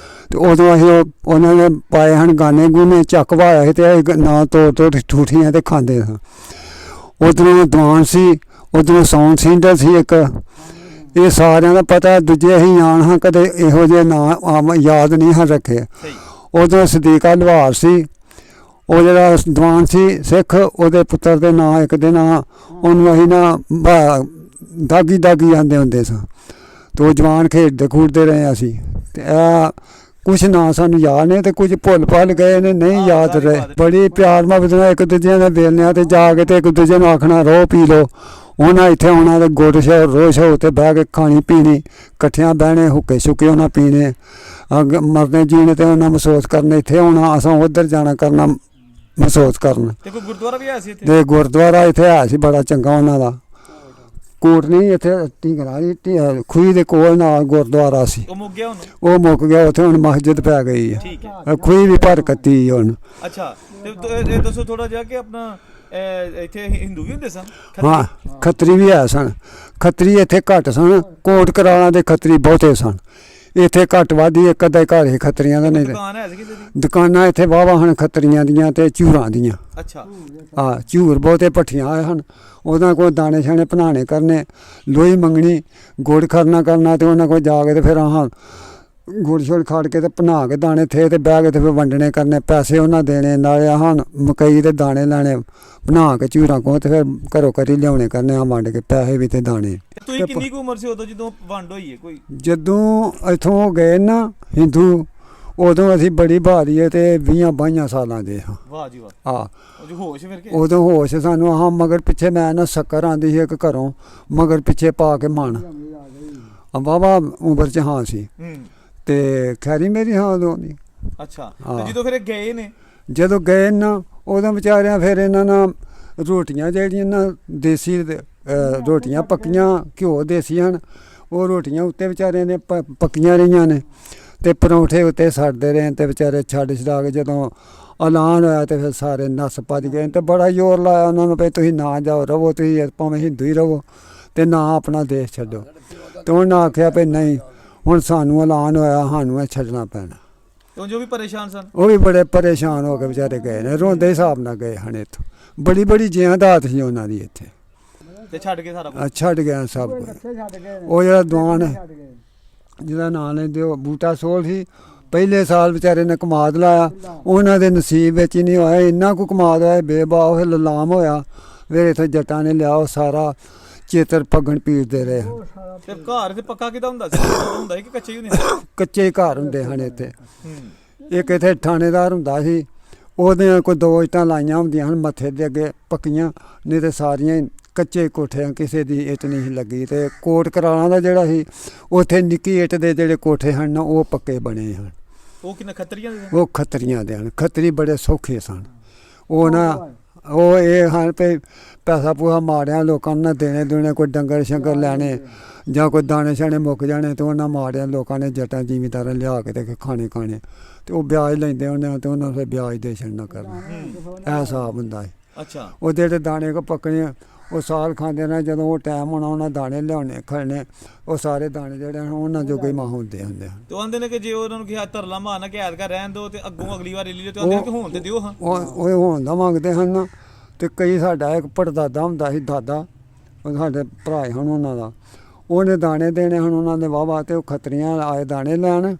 ਤੇ ਉਦੋਂ ਅਸੀਂ ਉਹਨਾਂ ਨੇ ਪਾਏ ਹਨ ਗਾਨੇ ਗੂਨੇ, ਚੱਕ ਵਾਇਆ ਸੀ ਤੇ ਅਸੀਂ ਨਾ ਤੋੜ ਠੂਠੀਆਂ ਤੇ ਖਾਂਦੇ ਸਾਂ। ਉੱਧਰੋਂ ਦੀਵਾਨ ਸੀ, ਉੱਧਰੋਂ ਸਾਊਂਡ ਸਿੰਗਰ ਸੀ ਇੱਕ। ਇਹ ਸਾਰਿਆਂ ਦਾ ਪਤਾ, ਦੂਜੇ ਅਸੀਂ ਜਾਣ ਹਾਂ, ਕਦੇ ਇਹੋ ਜਿਹੇ ਨਾਂ ਆਮ ਯਾਦ ਨਹੀਂ ਹਾਂ ਰੱਖੇ। ਉਦੋਂ ਸਦੀਕਾ ਲੁਹਾਰ ਸੀ, ਉਹ ਜਿਹੜਾ ਦੀਵਾਨ ਸੀ ਸਿੱਖ, ਉਹਦੇ ਪੁੱਤਰ ਦੇ ਨਾਂ ਇੱਕ ਦੇ ਨਾਂ ਉਹਨੂੰ ਅਸੀਂ ਨਾ ਦਾਗੀ ਜਾਂਦੇ ਹੁੰਦੇ ਸਾਂ। ਤੇ ਉਹ ਜਵਾਨ ਖੇਡਦੇ ਖੂਡਦੇ ਰਹੇ ਅਸੀਂ। ਤੇ ਇਹ ਕੁਛ ਨਾਂ ਸਾਨੂੰ ਯਾਦ ਨੇ ਤੇ ਕੁਝ ਭੁੱਲ ਭੱਲ ਗਏ ਨੇ, ਨਹੀਂ ਯਾਦ ਰਹੇ। ਬੜੀ ਪਿਆਰ ਮੁਹੱਬਤ ਨਾਲ ਇੱਕ ਦੂਜੇ ਦੇ ਵੇਲਣਿਆਂ ਤੇ ਜਾ ਕੇ ਤੇ ਇੱਕ ਦੂਜੇ ਨੂੰ ਆਖਣਾ ਰੋ ਪੀ ਲਓ। ਉਹਨਾਂ ਇੱਥੇ ਆਉਣਾ ਤੇ ਗੁੜ ਸ਼ੋ ਰੋਸ਼ ਹੋ ਤੇ ਬਹਿ ਕੇ ਖਾਣੀ ਪੀਣੀ, ਇਕੱਠਿਆਂ ਬਹਿਣੇ, ਹੁੱਕੇ ਸ਼ੁੱਕੇ ਉਹਨਾਂ ਪੀਣੇ, ਮਰਨੇ ਜੀਣੇ ਤੇ ਉਹਨਾਂ ਮਹਿਸੂਸ ਕਰਨੇ। ਇੱਥੇ ਆਉਣਾ, ਅਸਾਂ ਉੱਧਰ ਜਾਣਾ ਕਰਨਾ, ਮਹਿਸੂਸ ਕਰਨਾ। ਤੇ ਕੋਈ ਗੁਰਦੁਆਰਾ ਵੀ ਹੈ ਸੀ ਇੱਥੇ? ਤੇ ਗੁਰਦੁਆਰਾ ਇੱਥੇ ਹੈ ਸੀ ਬੜਾ ਚੰਗਾ ਉਹਨਾਂ ਦਾ। ਕੋਟ ਨਹੀਂ ਇੱਥੇ ਢੀਂਗਰਾ ਖੂਹੀ ਦੇ ਕੋਲ ਨਾਲ ਗੁਰਦੁਆਰਾ ਸੀ। ਉਹ ਮੁੱਕ ਗਿਆ ਹੁਣ? ਉਹ ਮੁੱਕ ਗਿਆ, ਉੱਥੇ ਹੁਣ ਮਸਜਿਦ ਪੈ ਗਈ ਹੈ। ਖੂਹੀ ਵੀ ਭਰ ਕੱਤੀ ਹੁਣ। ਅੱਛਾ, ਤੇ ਇਹ ਦੱਸੋ ਥੋੜਾ ਜਿਹਾ ਕਿ ਆਪਣਾ ਇੱਥੇ ਹਿੰਦੂ ਵੀ ਹੁੰਦੇ ਸਨ? ਹਾਂ, ਖੱਤਰੀ ਵੀ ਹੈ ਸਨ। ਖੱਤਰੀ ਇੱਥੇ ਘੱਟ ਸਨ, ਕੋਟ ਕਰਾਲਾਂ ਦੇ ਖੱਤਰੀ ਬਹੁਤੇ ਸਨ। ਇੱਥੇ ਘੱਟ ਵੱਧ ਹੀ ਇੱਕ ਅੱਧਾ ਘਰ ਹੀ ਖੱਤਰੀਆਂ ਦਾ। ਨਹੀਂ ਦੁਕਾਨ ਹੈ ਕਿਸੇ ਦੀ? ਦੁਕਾਨਾਂ ਇੱਥੇ ਵਾਹਵਾ ਹਨ ਖੱਤਰੀਆਂ ਦੀਆਂ ਤੇ ਝੂਰਾਂ ਦੀਆਂ। ਅੱਛਾ। ਹਾਂ, ਝੂਰ ਬਹੁਤੇ ਭੱਠੀਆਂ ਆਏ ਹਨ। ਉਹਨਾਂ ਕੋਲ ਦਾਣੇ ਛਾਣੇ ਭਨਾਣੇ ਕਰਨੇ, ਲੋਈ ਮੰਗਣੀ, ਗੁੜ ਕਰਨਾ ਤੇ ਉਹਨਾਂ ਕੋਲ ਜਾ ਕੇ ਤੇ ਫਿਰ ਆਹ ਗੁੜ ਛੁੜ ਖੜ ਕੇ ਤੇ ਭਨਾ ਕੇ ਦਾਣੇ ਥੇ ਤੇ ਬਹਿ ਕੇ ਤੇ ਫਿਰ ਵੰਡਣੇ ਕਰਨੇ, ਪੈਸੇ ਉਹਨਾਂ ਦੇਣੇ, ਨਾਲੇ ਆਹ ਮਕਈ ਦੇ ਦਾਣੇ ਲੈਣੇ ਬਣਾ ਕੇ ਝੂਰਾਂ ਕੋਲ ਤੇ ਫਿਰ ਘਰੋਂ ਘਰੀ ਲਿਆਉਣੇ ਕਰਨੇ, ਆ ਵੰਡ ਕੇ ਪੈਸੇ ਵੀ ਤੇ ਦਾਣੇ। ਤੁਸੀਂ ਕਿੰਨੀ ਕੁ ਉਮਰ ਸੀ ਉਦੋਂ ਜਦੋਂ ਵੰਡ ਹੋਈ ਹੈ ਕੋਈ? ਜਦੋਂ ਇੱਥੋਂ ਗਏ ਨਾ ਹਿੰਦੂ, ਉਦੋਂ ਅਸੀਂ ਬੜੀ ਭਾਰੀ ਹੈ ਤੇ 20-22 ਸਾਲਾਂ ਦੇ ਹਾਂ। ਵਾਹ ਜੀ ਵਾਹ। ਹਾਂ, ਹੋਸ਼ ਫਿਰ ਕੇ? ਉਦੋਂ ਹੋਸ਼ ਸਾਨੂੰ। ਆਹ ਮਗਰ ਪਿੱਛੇ ਮੈਂ ਨਾ ਸ਼ੱਕਰ ਆਂਦੀ ਸੀ ਇੱਕ ਘਰੋਂ, ਮਗਰ ਪਿੱਛੇ ਪਾ ਕੇ ਮਣ ਵਾਹਵਾ ਉਮਰ 'ਚ ਹਾਂ ਸੀ। ਤੇ ਖੈਰੀ ਮੇਰੀ ਹਾਂ ਉਦੋਂ ਦੀ। ਅੱਛਾ, ਤੇ ਜਦੋਂ ਫਿਰ ਗਏ ਨੇ? ਜਦੋਂ ਗਏ ਨਾ ਉਦੋਂ ਵਿਚਾਰਿਆਂ ਫਿਰ ਇਹਨਾਂ ਨਾਲ ਰੋਟੀਆਂ ਜਿਹੜੀਆਂ ਨਾ ਦੇਸੀ ਰੋਟੀਆਂ ਪੱਕੀਆਂ, ਘਿਓ ਦੇਸੀ ਹਨ, ਉਹ ਰੋਟੀਆਂ ਉੱਤੇ ਵਿਚਾਰਿਆਂ ਨੇ ਪੱਕੀਆਂ ਰਹੀਆਂ ਨੇ ਤੇ ਪਰੌਂਠੇ ਉੱਤੇ ਸੜਦੇ ਰਹੇ ਤੇ ਵਿਚਾਰੇ ਛੱਡ ਛਡਾ ਕੇ ਜਦੋਂ ਐਲਾਨ ਹੋਇਆ ਤੇ ਫਿਰ ਸਾਰੇ ਨੱਸ ਭੱਜ ਗਏ। ਤੇ ਬੜਾ ਜ਼ੋਰ ਲਾਇਆ ਉਹਨਾਂ ਨੂੰ ਵੀ ਤੁਸੀਂ ਨਾ ਜਾਓ, ਰਵੋ ਤੁਸੀਂ ਭਾਵੇਂ ਹਿੰਦੂ ਹੀ ਰਵੋ ਤੇ ਨਾ ਆਪਣਾ ਦੇਸ਼ ਛੱਡੋ। ਤੇ ਉਹਨਾਂ ਆਖਿਆ ਵੀ ਨਹੀਂ, ਹੁਣ ਸਾਨੂੰ ਐਲਾਨ ਹੋਇਆ, ਸਾਨੂੰ ਇਹ ਛੱਡਣਾ ਪੈਣਾ। ਜੋ ਵੀ ਪਰੇਸ਼ਾਨ ਸਨ ਉਹ ਵੀ ਬੜੇ ਪਰੇਸ਼ਾਨ ਹੋ ਕੇ ਵਿਚਾਰੇ ਗਏ ਨੇ, ਰੋਂਦੇ ਹਿਸਾਬ ਨਾਲ ਗਏ ਹਨ ਇੱਥੋਂ। ਬੜੀ ਜਿਆਦਾਤ ਸੀ ਉਹਨਾਂ ਦੀ ਇੱਥੇ, ਤੇ ਛੱਡ ਕੇ ਸਾਰਾ ਛੱਡ ਗਏ ਸਭ ਕੁਝ। ਉਹ ਜਿਹੜਾ ਦੀਵਾਨ ਜਿਹਦਾ ਨਾਂ ਲੈਂਦੇ ਉਹ ਬੂਟਾ ਸੋਲ ਸੀ, ਪਹਿਲੇ ਸਾਲ ਵਿਚਾਰੇ ਨੇ ਕਮਾਦ ਲਾਇਆ, ਉਹਨਾਂ ਦੇ ਨਸੀਬ ਵਿੱਚ ਹੀ ਨਹੀਂ ਹੋਇਆ। ਇੰਨਾ ਕੁ ਕਮਾਦ ਹੋਇਆ ਬੇਬਾ ਉਹ ਲਲਾਮ ਹੋਇਆ। ਫਿਰ ਇੱਥੇ ਜੱਟਾਂ ਨੇ ਲਿਆ ਉਹ ਸਾਰਾ ਚੇਤਰ ਪੱਗਣ ਪੀੜਦੇ ਰਹੇ। ਤੇ ਘਰ ਤੇ ਪੱਕਾ ਕਿਦਾਂ ਹੁੰਦਾ ਸੀ? ਹੁੰਦਾ ਸੀ ਕਿ ਕੱਚੇ ਹੀ ਹੁੰਦੇ? ਕੱਚੇ ਘਰ ਹੁੰਦੇ ਹਨ ਇੱਥੇ। ਇੱਕ ਇੱਥੇ ਥਾਣੇਦਾਰ ਹੁੰਦਾ ਸੀ, ਉਹਦੇ ਕੋਈ 2 ਇੱਟਾਂ ਲਾਈਆਂ ਹੁੰਦੀਆਂ ਹਨ ਮੱਥੇ ਦੇ ਅੱਗੇ ਪੱਕੀਆਂ, ਨਹੀਂ ਤੇ ਸਾਰੀਆਂ ਕੱਚੇ ਕੋਠੇ, ਕਿਸੇ ਦੀ ਇੱਟ ਨਹੀਂ ਸੀ ਲੱਗੀ। ਤੇ ਕੋਟ ਕਰਾਲਾਂ ਦਾ ਜਿਹੜਾ ਸੀ, ਉੱਥੇ ਨਿੱਕੀ ਇੱਟ ਦੇ ਜਿਹੜੇ ਕੋਠੇ ਹਨ ਉਹ ਪੱਕੇ ਬਣੇ ਹਨ। ਉਹ ਕਿੰਨਾ ਖੱਤਰੀਆਂ ਦੇ? ਉਹ ਖੱਤਰੀਆਂ ਦੇ ਹਨ। ਖੱਤਰੀ ਬੜੇ ਸੌਖੇ ਸਨ। ਉਹ ਨਾ ਉਹ ਇਹ ਹਨ ਵੀ ਪੈਸਾ ਪੂਸਾ ਮਾਰਿਆ ਲੋਕਾਂ ਨੂੰ ਨਾ ਦੇਣੇ ਦੂਣੇ, ਕੋਈ ਡੰਗਰ ਸ਼ੰਗਰ ਲੈਣੇ ਜਾਂ ਕੋਈ ਦਾਣੇ ਛਾਣੇ ਮੁੱਕ ਜਾਣੇ ਤੇ ਉਹਨਾਂ ਮਾਰਿਆ ਲੋਕਾਂ ਨੇ, ਜੱਟਾਂ ਜ਼ਿਮੀਂਦਾਰਾਂ ਲਿਆ ਕੇ ਤੇ ਖਾਣੇ ਤੇ ਉਹ ਵਿਆਜ ਲੈਂਦੇ ਉਹਨੇ ਤੇ ਉਹਨਾਂ ਫਿਰ ਵਿਆਜ ਦੇ ਛੱਡਣਾ ਕਰਨਾ। ਇਹ ਹਿਸਾਬ ਹੁੰਦਾ ਹੈ। ਅੱਛਾ, ਉਹ ਜਿਹੜੇ ਦਾਣੇ ਕੋ ਪੱਕਣੇ ਉਹ ਸਾਲ ਖਾਂਦੇ ਨੇ, ਜਦੋਂ ਉਹ ਟਾਈਮ ਹੋਣਾ ਉਹਨਾਂ ਦਾਣੇ ਲਿਆਉਣੇ ਖਾਣੇ, ਉਹ ਸਾਰੇ ਦਾਣੇ ਜਿਹੜੇ ਹਨ ਉਹਨਾਂ ਜੋਗੇ ਹੀ ਮਾਂ ਹੁੰਦੇ ਹਨ। ਤੇ ਆਂਦੇ ਨੇ ਕਿ ਜੇ ਉਹਨਾਂ ਨੂੰ ਕਿਹਾ ਧਰਲਾ ਮਾਰਨਾ ਕਿ ਐਤਕਾ ਰਹਿਣ ਦਿਓ ਤੇ ਅੱਗੋਂ ਅਗਲੀ ਵਾਰ ਲੈ ਲਿਓ, ਤੇ ਆਂਦੇ ਨੇ ਕਿ ਹੋਣ ਤੇ ਦਿਓ। ਹਾਂ, ਉਹ ਹੋਣ ਦਾ ਮੰਗਦੇ ਹਨ। ਤੇ ਕਈ ਸਾਡਾ ਇੱਕ ਪੜਦਾਦਾ ਹੁੰਦਾ ਸੀ, ਦਾਦਾ ਉਹ ਸਾਡੇ ਭਰਾ ਹਨ ਉਹਨਾਂ ਦਾ, ਉਹਨੇ ਦਾਣੇ ਦੇਣੇ ਹਨ ਉਹਨਾਂ ਦੇ ਵਾਹਵਾ। ਤੇ ਉਹ ਖੱਤਰੀਆਂ ਆਏ ਦਾਣੇ ਲੈਣ,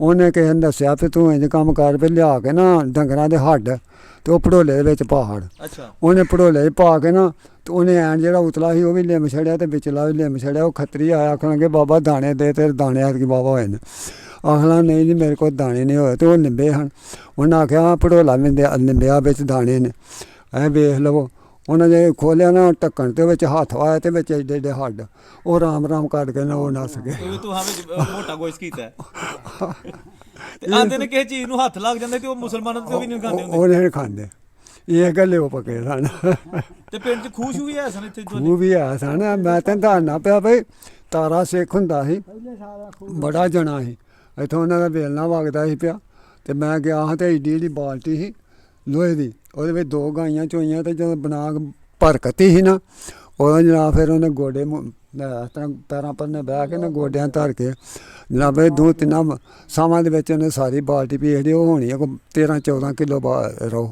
ਉਹਨੇ ਕਿਸੇ ਨੇ ਦੱਸਿਆ ਵੀ ਤੂੰ ਇੰਜ ਕੰਮ ਕਰ ਵੀ ਲਿਆ ਕੇ ਨਾ ਡੰਗਰਾਂ ਦੇ ਹੱਡ ਤੇ ਉਹ ਭੜੋਲੇ ਦੇ ਵਿੱਚ ਪਾ ਹੜ। ਅੱਛਾ ਉਹਨੇ ਭੜੋਲੇ 'ਚ ਪਾ ਕੇ ਨਾ ਤੇ ਉਹਨੇ ਐਨ ਜਿਹੜਾ ਉਤਲਾ ਸੀ ਉਹ ਵੀ ਲਿੰਮ ਛੜਿਆ ਤੇ ਵਿਚਲਾ ਵੀ ਲਿੰਮ ਛੜਿਆ। ਉਹ ਖੱਤਰੀ ਆਇਆ ਆਖਣਗੇ ਬਾਬਾ ਦਾਣੇ ਦੇ, ਤੇਰੇ ਦਾਣੇ ਐਤਕੀ ਬਾਬਾ ਹੋਏ ਨੇ। ਆਖਣਾ ਨਹੀਂ ਜੀ ਮੇਰੇ ਕੋਲ ਦਾਣੇ ਨਹੀਂ ਹੋਏ, ਤੇ ਉਹ ਨਿੰਬੇ ਹਨ। ਉਹਨਾਂ ਆਖਿਆ ਭੜੋਲਾ ਨਿੰਬਿਆ ਵਿੱਚ ਦਾਣੇ ਨੇ, ਐ ਵੇਖ ਲਵੋ। ਉਹਨਾਂ ਜੇ ਖੋਲਿਆ ਨਾ ਢੱਕਣ ਤੇ ਵਿੱਚ ਹੱਥ ਆਇਆ ਤੇ ਵਿੱਚ ਏਡੇ ਏਡੇ ਹੱਡ, ਉਹ ਰਾਮ ਰਾਮ ਕੱਢ ਕੇ ਨਾ ਉਹ ਨੱਸ ਗਏ। ਤੂੰ ਹਾਂ ਵਿੱਚ ਮੋਟਾ ਗੋਸ਼ ਕੀਤਾ ਤੇ ਆਂਦੇ ਨੇ ਕਿਸੇ ਚੀਜ਼ ਨੂੰ ਹੱਥ ਲੱਗ ਜਾਂਦਾ ਤੇ ਉਹ ਮੁਸਲਮਾਨਾਂ ਤੇ ਵੀ ਨਹੀਂ ਖਾਂਦੇ ਹੁੰਦੇ। ਉਹ ਨਹੀਂ ਖਾਂਦੇ, ਇਹ ਗੱਲੇ ਉਹ ਪਕੇ ਸਨ। ਤੇ ਪਿੰਡ 'ਚ ਖੂਸ਼ ਵੀ ਹੈ ਸਨ ਇੱਥੇ ਉਹ ਵੀ ਆ ਸਨ। ਮੈਂ ਤੈਨੂੰ ਦੱਸਣਾ ਪਿਆ ਬਈ ਤਾਰਾ ਸਿੱਖ ਹੁੰਦਾ ਸੀ, ਬੜਾ ਜਣਾ ਸੀ। ਇੱਥੋਂ ਉਹਨਾਂ ਦਾ ਵੇਲਣਾ ਵਗਦਾ ਸੀ ਪਿਆ, ਤੇ ਮੈਂ ਗਿਆ ਹਾਂ ਤੇ ਏਡੀ ਜਿਹੜੀ ਬਾਲਟੀ ਸੀ ਲੋਹੇ ਦੀ, ਉਹਦੇ ਵਿੱਚ 2 ਗਾਈਆਂ ਚੋਈਆਂ, ਤੇ ਜਦੋਂ ਬਣਾ ਭਰਕਤੀ ਸੀ ਨਾ ਉਹਦਾ ਜਨਾਬ ਫਿਰ ਉਹਨੇ ਗੋਡੇ ਇਸ ਤਰ੍ਹਾਂ ਪੈਰਾਂ ਪਰ ਨੇ ਬਹਿ ਕੇ ਨਾ ਗੋਡਿਆਂ ਧਰ ਕੇ ਜਨਾਬ 2-3 ਸਾਵਾਂ ਦੇ ਵਿੱਚ ਉਹਨੇ ਸਾਰੀ ਬਾਲਟੀ ਪੀ ਜਿਹੜੀ ਉਹ ਹੋਣੀ ਹੈ ਕੋਈ 13-14 ਕਿਲੋ ਰੋ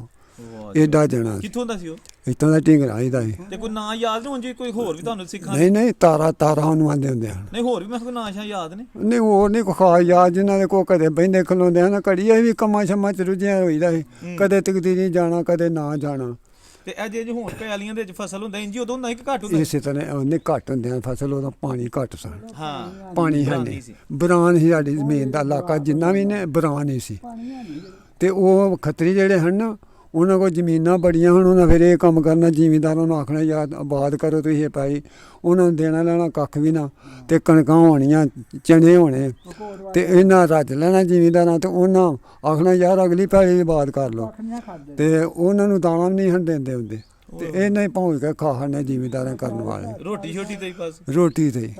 ਏਡਾ ਜਣਾ। ਕਿੱਥੋਂ ਦਾ ਸੀ ਉਹ? ਇੱਥੋਂ ਦਾ ਢਿੰਗਰਾਂ ਦਾ ਸੀ। ਤੇ ਕੋਈ ਨਾਂ ਯਾਦ ਨਹੀਂ ਉਂਝ ਕੋਈ ਹੋਰ ਵੀ ਤੁਹਾਨੂੰ ਸਿੱਖਾਂ? ਨਹੀਂ ਤਾਰਾ ਉਹਨੂੰ ਆਂਦੇ ਹੁੰਦੇ ਹਨ। ਨਹੀਂ ਹੋਰ ਵੀ ਮੈਂ ਕੋਈ ਨਾਂ ਸ਼ਾਂ ਯਾਦ ਨੇ? ਨਹੀਂ ਹੋਰ ਨਹੀਂ ਕੋਈ ਖਾਸ ਯਾਦ, ਜਿਨ੍ਹਾਂ ਦੇ ਕੋਲ ਕਦੇ ਬਹਿੰਦੇ ਖਲੋਂਦੇ ਹਨ ਘੜੀ ਇਹ ਵੀ ਕੰਮਾਂ ਸ਼ੰਮਾਂ 'ਚ ਰੁੱਝਿਆ ਹੋਈਦਾ ਸੀ, ਕਦੇ ਤਕਦੀਰੀ ਜਾਣਾ ਕਦੇ ਨਾ ਜਾਣਾ। ਤੇ ਇਹ ਜੇ ਹੁਣ ਪੈਲੀਆਂ ਦੇ ਵਿੱਚ ਫਸਲ ਹੁੰਦਾ ਇੰਜੀ ਉਦੋਂ ਹੁੰਦਾ ਸੀ ਕਿ ਘੱਟ ਹੁੰਦਾ? ਇਸੇ ਤਰ੍ਹਾਂ ਉਹਨੇ ਘੱਟ ਹੁੰਦੇ ਆ ਫਸਲ, ਉਹਦਾ ਪਾਣੀ ਘੱਟ ਸਨ। ਹਾਂ ਪਾਣੀ ਹੈ ਨਹੀਂ, ਬਰਾਨ ਸੀ ਸਾਡੀ ਜ਼ਮੀਨ ਦਾ ਇਲਾਕਾ ਜਿੰਨਾ ਵੀ ਨੇ ਬਰਾਨ ਹੀ ਸੀ। ਤੇ ਉਹ ਖੱਤਰੀ ਜਿਹੜੇ ਹਨ ਨਾ ਉਹਨਾਂ ਕੋਲ ਜ਼ਮੀਨਾਂ ਬੜੀਆਂ ਹੁਣ, ਉਹਨਾਂ ਫਿਰ ਇਹ ਕੰਮ ਕਰਨਾ ਜ਼ਿਮੀਂਦਾਰਾਂ ਨੂੰ ਆਖਣਾ ਯਾਰ ਆਬਾਦ ਕਰੋ ਤੁਸੀਂ ਇਹ ਭਾਈ, ਉਹਨਾਂ ਨੂੰ ਦੇਣਾ ਲੈਣਾ ਕੱਖ ਵੀ ਨਾ, ਤੇ ਕਣਕਾਂ ਹੋਣੀਆਂ ਚਣੇ ਹੋਣੇ, ਤੇ ਇਹਨਾਂ ਰੱਜ ਲੈਣਾ ਜ਼ਿਮੀਂਦਾਰਾਂ, ਤੇ ਉਹਨਾਂ ਆਖਣਾ ਯਾਰ ਅਗਲੀ ਪੈਲੀ ਆਬਾਦ ਕਰ ਲਓ, ਤੇ ਉਹਨਾਂ ਨੂੰ ਦਾਣਾ ਵੀ ਨਹੀਂ ਹਨ ਦਿੰਦੇ ਹੁੰਦੇ, ਤੇ ਇਹਨਾਂ ਹੀ ਭੌਂਕ ਕੇ ਖਾ ਹਣੇ ਜ਼ਿਮੀਂਦਾਰਾਂ ਕਰਨ ਵਾਲੇ ਰੋਟੀ ਛੋਟੀ ਤੇ ਬਸ ਰੋਟੀ ਤੇ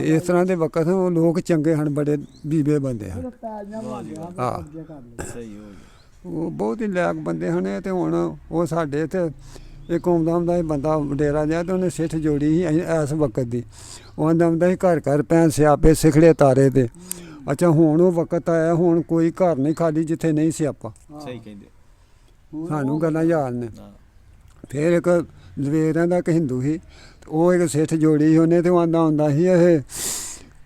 ਇਸ ਤਰ੍ਹਾਂ ਦੇ ਵਕਤ ਉਹ ਲੋਕ ਚੰਗੇ ਹਨ, ਬੜੇ ਬੀਬੇ ਬੰਦੇ ਹਨ। ਹਾਂ ਸਹੀ ਹੋ ਗਿਆ। ਉਹ ਬਹੁਤ ਹੀ ਲਾਇਕ ਬੰਦੇ ਹਨ। ਤੇ ਹੁਣ ਉਹ ਸਾਡੇ ਇੱਥੇ ਇੱਕ ਆਉਂਦਾ ਹੀ ਬੰਦਾ ਵਡੇਰਾ ਜਿਹਾ, ਤੇ ਉਹਨੇ ਸਿੱਠ ਜੋੜੀ ਸੀ ਇਸ ਵਕਤ ਦੀ। ਉਹ ਆਉਂਦਾ ਸੀ ਘਰ ਘਰ ਭੈਣ ਸਿਆਪੇ ਸਿਖੜੇ ਤਾਰੇ ਤੇ। ਅੱਛਾ ਹੁਣ ਉਹ ਵਕਤ ਆਇਆ, ਹੁਣ ਕੋਈ ਘਰ ਨਹੀਂ ਖਾਲੀ ਜਿੱਥੇ ਨਹੀਂ ਸਿਆਪਾ। ਸਹੀ ਕਹਿੰਦੇ, ਸਾਨੂੰ ਗੱਲਾਂ ਯਾਦ ਨੇ। ਫਿਰ ਇੱਕ ਲਵੇਰਿਆਂ ਦਾ ਇੱਕ ਹਿੰਦੂ ਸੀ, ਉਹ ਇੱਕ ਸਿੱਠ ਜੋੜੀ ਸੀ ਉਹਨੇ, ਤੇ ਉਹ ਆਉਂਦਾ ਹੁੰਦਾ ਸੀ ਇਹ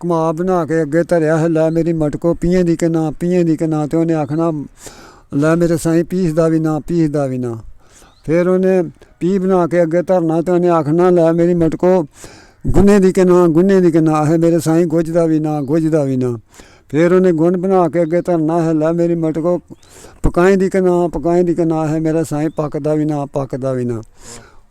ਕਮਾ ਬਣਾ ਕੇ ਅੱਗੇ ਧਰਿਆ ਹੈ, ਲੈ ਮੇਰੀ ਮਟਕੋ ਪੀਏ ਦੀ ਕਿ ਨਾ, ਪੀਏ ਦੀ ਕਿ ਨਾ, ਤੇ ਉਹਨੇ ਆਖਣਾ ਲੈ ਮੇਰੇ ਸਾਈਂ ਪੀਸਦਾ ਵੀ ਨਾ, ਪੀਸਦਾ ਵੀ ਨਾ। ਫਿਰ ਉਹਨੇ ਪੀ ਬਣਾ ਕੇ ਅੱਗੇ ਧਰਨਾ, ਤੇ ਉਹਨੇ ਆਖਣਾ ਲੈ ਮੇਰੀ ਮਟਕੋ ਗੁੰਨੇ ਦੀ ਕਿ ਨਾ, ਗੁੰਨੇ ਦੀ ਕਿ ਨਾ ਹੈ, ਮੇਰੇ ਸਾਈਂ ਗੁੱਝਦਾ ਵੀ ਨਾ, ਗੁੱਝਦਾ ਵੀ ਨਾ। ਫਿਰ ਉਹਨੇ ਗੁੰਨ ਬਣਾ ਕੇ ਅੱਗੇ ਧਰਨਾ ਹੈ, ਲੈ ਮੇਰੀ ਮਟਕੋ ਪਕਾਏ ਦੀ ਕਿ ਨਾ, ਪਕਾਏ ਦੀ ਕਿ ਨਾ ਹੈ, ਮੇਰਾ ਸਾਈਂ ਪੱਕਦਾ ਵੀ ਨਾ, ਪੱਕਦਾ ਵੀ ਨਾ।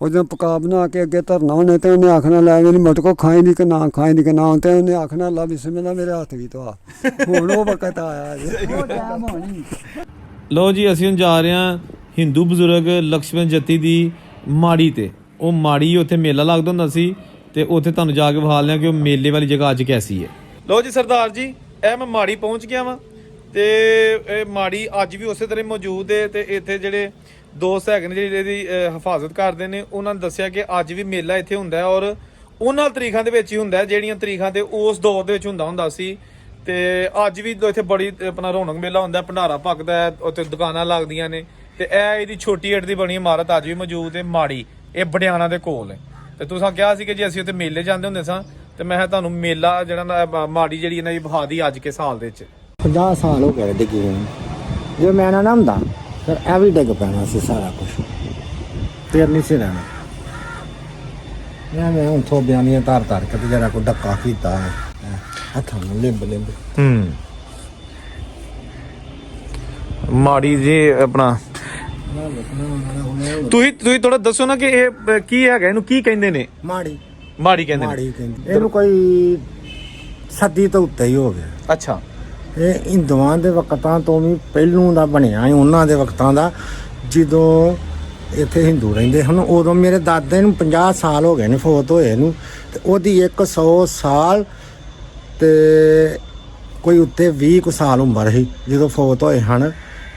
ਉਹ ਜਦੋਂ ਪਕਾ ਬਣਾ ਕੇ ਅੱਗੇ ਧਰਨਾ ਉਹਨੇ, ਤੇ ਉਹਨੇ ਆਖਣਾ ਲੈ ਮੇਰੀ ਮਟਕੋ ਖਾਏ ਦੀ ਕਿ ਨਾ, ਖਾਏ ਦੀ ਕਿ ਨਾ, ਤੇ ਉਹਨੇ ਆਖਣਾ ਲਾ ਬਿਸਮਿਲ੍ਲਾ ਮੇਰੇ ਹੱਥ ਵੀ ਧਵਾ। ਹੁਣ ਉਹ ਵਕਤ ਆਇਆ ਜੀ। ਲੋ ਜੀ ਅਸੀਂ ਹੁਣ ਜਾ ਰਹੇ ਹਾਂ ਹਿੰਦੂ ਬਜ਼ੁਰਗ ਲਕਸ਼ਮਣ ਜੱਤੀ ਦੀ ਮਾੜੀ ਤੇ। ਉਹ ਮਾੜੀ ਉੱਥੇ ਮੇਲਾ ਲੱਗਦਾ ਹੁੰਦਾ ਸੀ, ਤੇ ਉੱਥੇ ਤੁਹਾਨੂੰ ਜਾ ਕੇ ਵਿਖਾ ਲਿਆ ਕਿ ਉਹ ਮੇਲੇ ਵਾਲੀ ਜਗ੍ਹਾ ਅੱਜ ਕੈਸੀ ਹੈ। ਲੋ ਜੀ ਸਰਦਾਰ ਜੀ, ਇਹ ਮੈਂ ਮਾੜੀ ਪਹੁੰਚ ਗਿਆ ਵਾਂ, ਤੇ ਇਹ ਮਾੜੀ ਅੱਜ ਵੀ ਉਸੇ ਤਰ੍ਹਾਂ ਮੌਜੂਦ ਹੈ। ਤੇ ਇੱਥੇ ਜਿਹੜੇ ਦੋਸਤ ਹੈਗੇ ਨੇ ਜਿਹੜੇ ਇਹਦੀ ਹਿਫਾਜ਼ਤ ਕਰਦੇ ਨੇ, ਉਹਨਾਂ ਨੇ ਦੱਸਿਆ ਕਿ ਅੱਜ ਵੀ ਮੇਲਾ ਇੱਥੇ ਹੁੰਦਾ ਹੈ, ਔਰ ਉਹਨਾਂ ਤਰੀਖਾਂ ਦੇ ਵਿੱਚ ਹੀ ਹੁੰਦਾ ਹੈ ਜਿਹੜੀਆਂ ਤਰੀਖਾਂ ਤੇ ਉਸ ਦੌਰ ਦੇ ਵਿੱਚ ਹੁੰਦਾ ਸੀ। ਤੇ ਅੱਜ ਵੀ ਇੱਥੇ ਬੜੀ ਆਪਣਾ ਰੌਣਕ ਮੇਲਾ ਹੁੰਦਾ, ਭੰਡਾਰਾ ਪੱਕਦਾ ਹੈ, ਉੱਥੇ ਦੁਕਾਨਾਂ ਲੱਗਦੀਆਂ ਨੇ। ਤੇ ਇਹ ਇਹਦੀ ਛੋਟੀ ਇੱਟ ਦੀ ਬਣੀ ਇਮਾਰਤ ਅੱਜ ਵੀ ਮੌਜੂਦ ਹੈ ਮਾੜੀ, ਇਹ ਬੜਿਆਣਾ ਦੇ ਕੋਲ ਹੈ। ਤੇ ਤੁਸੀਂ ਕਿਹਾ ਸੀ ਕਿ ਜੇ ਅਸੀਂ ਉੱਥੇ ਮੇਲੇ ਜਾਂਦੇ ਹੁੰਦੇ ਸਾਂ, ਤੇ ਮੈਂ ਤੁਹਾਨੂੰ ਮੇਲਾ ਜਿਹੜਾ ਮਾੜੀ ਜਿਹੜੀ ਇਹਨਾਂ ਦੀ ਵਿਖਾ ਦੀ ਅੱਜ ਕੇ ਸਾਲ ਦੇ ਵਿੱਚ। 50 ਸਾਲ ਹੋ ਗਏ ਡਿੱਗੀ ਨੂੰ, ਜੇ ਮੈਂ ਨਾ ਹੁੰਦਾ ਫਿਰ ਇਹ ਵੀ ਡਿੱਗ ਪੈਣਾ ਸੀ ਸਾਰਾ ਕੁਝ, ਫਿਰ ਨਹੀਂ ਸੀ ਰਹਿਣਾ। ਮੈਂ ਹੁਣ ਥੋਬਿਆਂ ਦੀਆਂ ਧਰ ਕੇ ਤੇ ਜਰਾ ਕੋ ਡੱਕਾ ਕੀਤਾ ਹੱਥਾਂ ਨੂੰ ਲਿੰਬ ਮਾੜੀ ਜੀ ਆਪਣਾ ਤੁਸੀਂ ਥੋੜਾ ਦੱਸੋ ਨਾ ਕਿ ਇਹ ਕੀ ਹੈਗਾ, ਇਹਨੂੰ ਕੀ ਕਹਿੰਦੇ ਨੇ? ਮਾੜੀ ਕਹਿੰਦੇ ਕਹਿੰਦੇ ਇਹਨੂੰ, ਕੋਈ ਸਦੀ ਤੋਂ ਉੱਤੇ ਹੀ ਹੋ ਗਿਆ। ਅੱਛਾ, ਇਹ ਹਿੰਦੂਆਂ ਦੇ ਵਕਤਾਂ ਤੋਂ ਵੀ ਪਹਿਲੋਂ ਦਾ ਬਣਿਆ ਹੈ, ਉਹਨਾਂ ਦੇ ਵਕਤਾਂ ਦਾ। ਜਦੋਂ ਇੱਥੇ ਹਿੰਦੂ ਰਹਿੰਦੇ ਹਨ ਉਦੋਂ ਮੇਰੇ ਦਾਦੇ ਨੂੰ 50 ਸਾਲ ਹੋ ਗਏ ਨੇ ਫੌਤ ਹੋਏ ਨੂੰ, ਤੇ ਉਹਦੀ 100 ਸਾਲ ਤੇ ਕੋਈ ਉੱਤੇ 20 ਕੁ ਸਾਲ ਉਮਰ ਸੀ ਜਦੋਂ ਫੌਤ ਹੋਏ ਹਨ।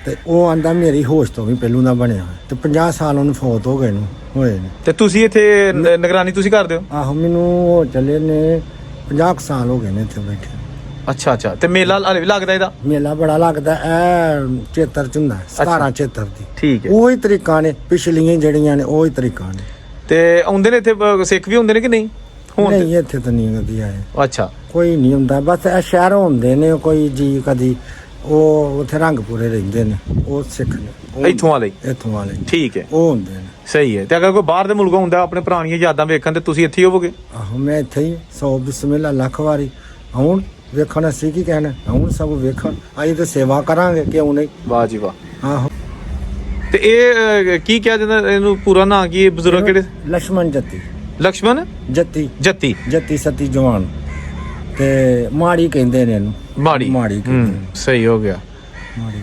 ਤੇ ਉਹ ਆਂਦਾ ਮੇਰੀ ਹੋਸ਼ ਤੋਂ ਵੀ ਪਹਿਲੋਂ ਦਾ ਬਣਿਆ, ਤੇ 50 ਸਾਲ ਉਹਨੂੰ ਫੌਤ ਹੋ ਗਏ ਨੂੰ ਹੋਏ ਨੇ। ਤੇ ਤੁਸੀਂ ਇੱਥੇ ਨਿਗਰਾਨੀ ਤੁਸੀਂ ਕਰਦੇ ਹੋ? ਆਹੋ, ਮੈਨੂੰ ਹੋ ਚੱਲੇ ਨੇ 50 ਸਾਲ ਹੋ ਗਏ ਨੇ ਇੱਥੇ ਬੈਠੇ। ਅੱਛਾ, ਤੇ ਮੇਲਾ ਹਲੇ ਵੀ ਲੱਗਦਾ ਇਹਦਾ? ਮੇਲਾ ਬੜਾ ਲੱਗਦਾ, ਇਹ ਚੇਤਰ ਚ ਹੁੰਦਾ, 17 ਚੇਤਰ ਦੀ। ਠੀਕ ਹੈ, ਉਹੀ ਤਰੀਕਾ ਨੇ ਪਿਛਲੀਆਂ ਜਿਹੜੀਆਂ ਨੇ, ਉਹੀ ਤਰੀਕਾ ਨੇ। ਤੇ ਆਉਂਦੇ ਨੇ ਇੱਥੇ ਸਿੱਖ ਵੀ ਹੁੰਦੇ ਨੇ ਕਿ ਨਹੀਂ? ਨਹੀਂ ਇੱਥੇ ਤਾਂ ਨਹੀਂ ਕਦੀ ਆਏ। ਅੱਛਾ, ਕੋਈ ਨਹੀਂ ਹੁੰਦਾ, ਬਸ ਇਹ ਸ਼ਹਿਰੋਂ ਹੁੰਦੇ ਨੇ ਕੋਈ ਜੀ ਕਦੀ, ਉਹ ਉੱਥੇ ਰੰਗਪੁਰੇ ਰਹਿੰਦੇ ਨੇ, ਉਹ ਸਿੱਖ ਨੇ, ਉਹ ਇੱਥੋਂ ਵਾਲੇ ਇੱਥੋਂ ਵਾਲੇ ਠੀਕ ਹੈ, ਉਹ ਹੁੰਦੇ ਨੇ। ਸਹੀ ਹੈ। ਤੇ ਅਗਰ ਕੋਈ ਬਾਹਰ ਦੇ ਮੁਲਕੋਂ ਹੁੰਦਾ ਆਪਣੇ ਪੁਰਾਣੀਆਂ ਯਾਦਾਂ ਵੇਖਣ ਤੇ ਤੁਸੀਂ ਇੱਥੇ ਹੀ ਹੋਵੋਗੇ? ਆਹੋ ਮੈਂ ਇੱਥੇ ਹੀ 100 ਬਿਸਮਿਲ੍ਲਾ ਲੱਖ ਵਾਰੀ। ਹੁਣ ਵੇਖਣ ਅਸੀਂ ਕੀ ਕਹਿਣਾ, ਹੁਣ ਸਭ ਵੇਖਣ, ਅਸੀਂ ਤਾਂ ਸੇਵਾ ਕਰਾਂਗੇ, ਕਿਉਂ ਨਹੀਂ। ਵਾਹ ਜੀ ਵਾਹ। ਆਹੋ ਤੇ ਇਹ ਕੀ ਕਿਹਾ ਜਾਂਦਾ ਇਹਨੂੰ, ਪੂਰਾ ਨਾਂ ਕੀ ਹੈ ਬਜ਼ੁਰਗ ਕਿਹੜੇ? ਲక్ష్మణ ਜੱਤੀ, ਲక్ష్మణ ਜੱਤੀ ਜੱਤੀ ਜੱਤੀ ਸਤੀ ਜਵਾਨ, ਤੇ ਮਾੜੀ ਕਹਿੰਦੇ ਨੇ ਇਹਨੂੰ, ਮਾੜੀ ਮਾੜੀ ਕਹਿੰਦੇ ਨੇ, ਸਹੀ ਹੋ ਗਿਆ। ਮਾੜੀ।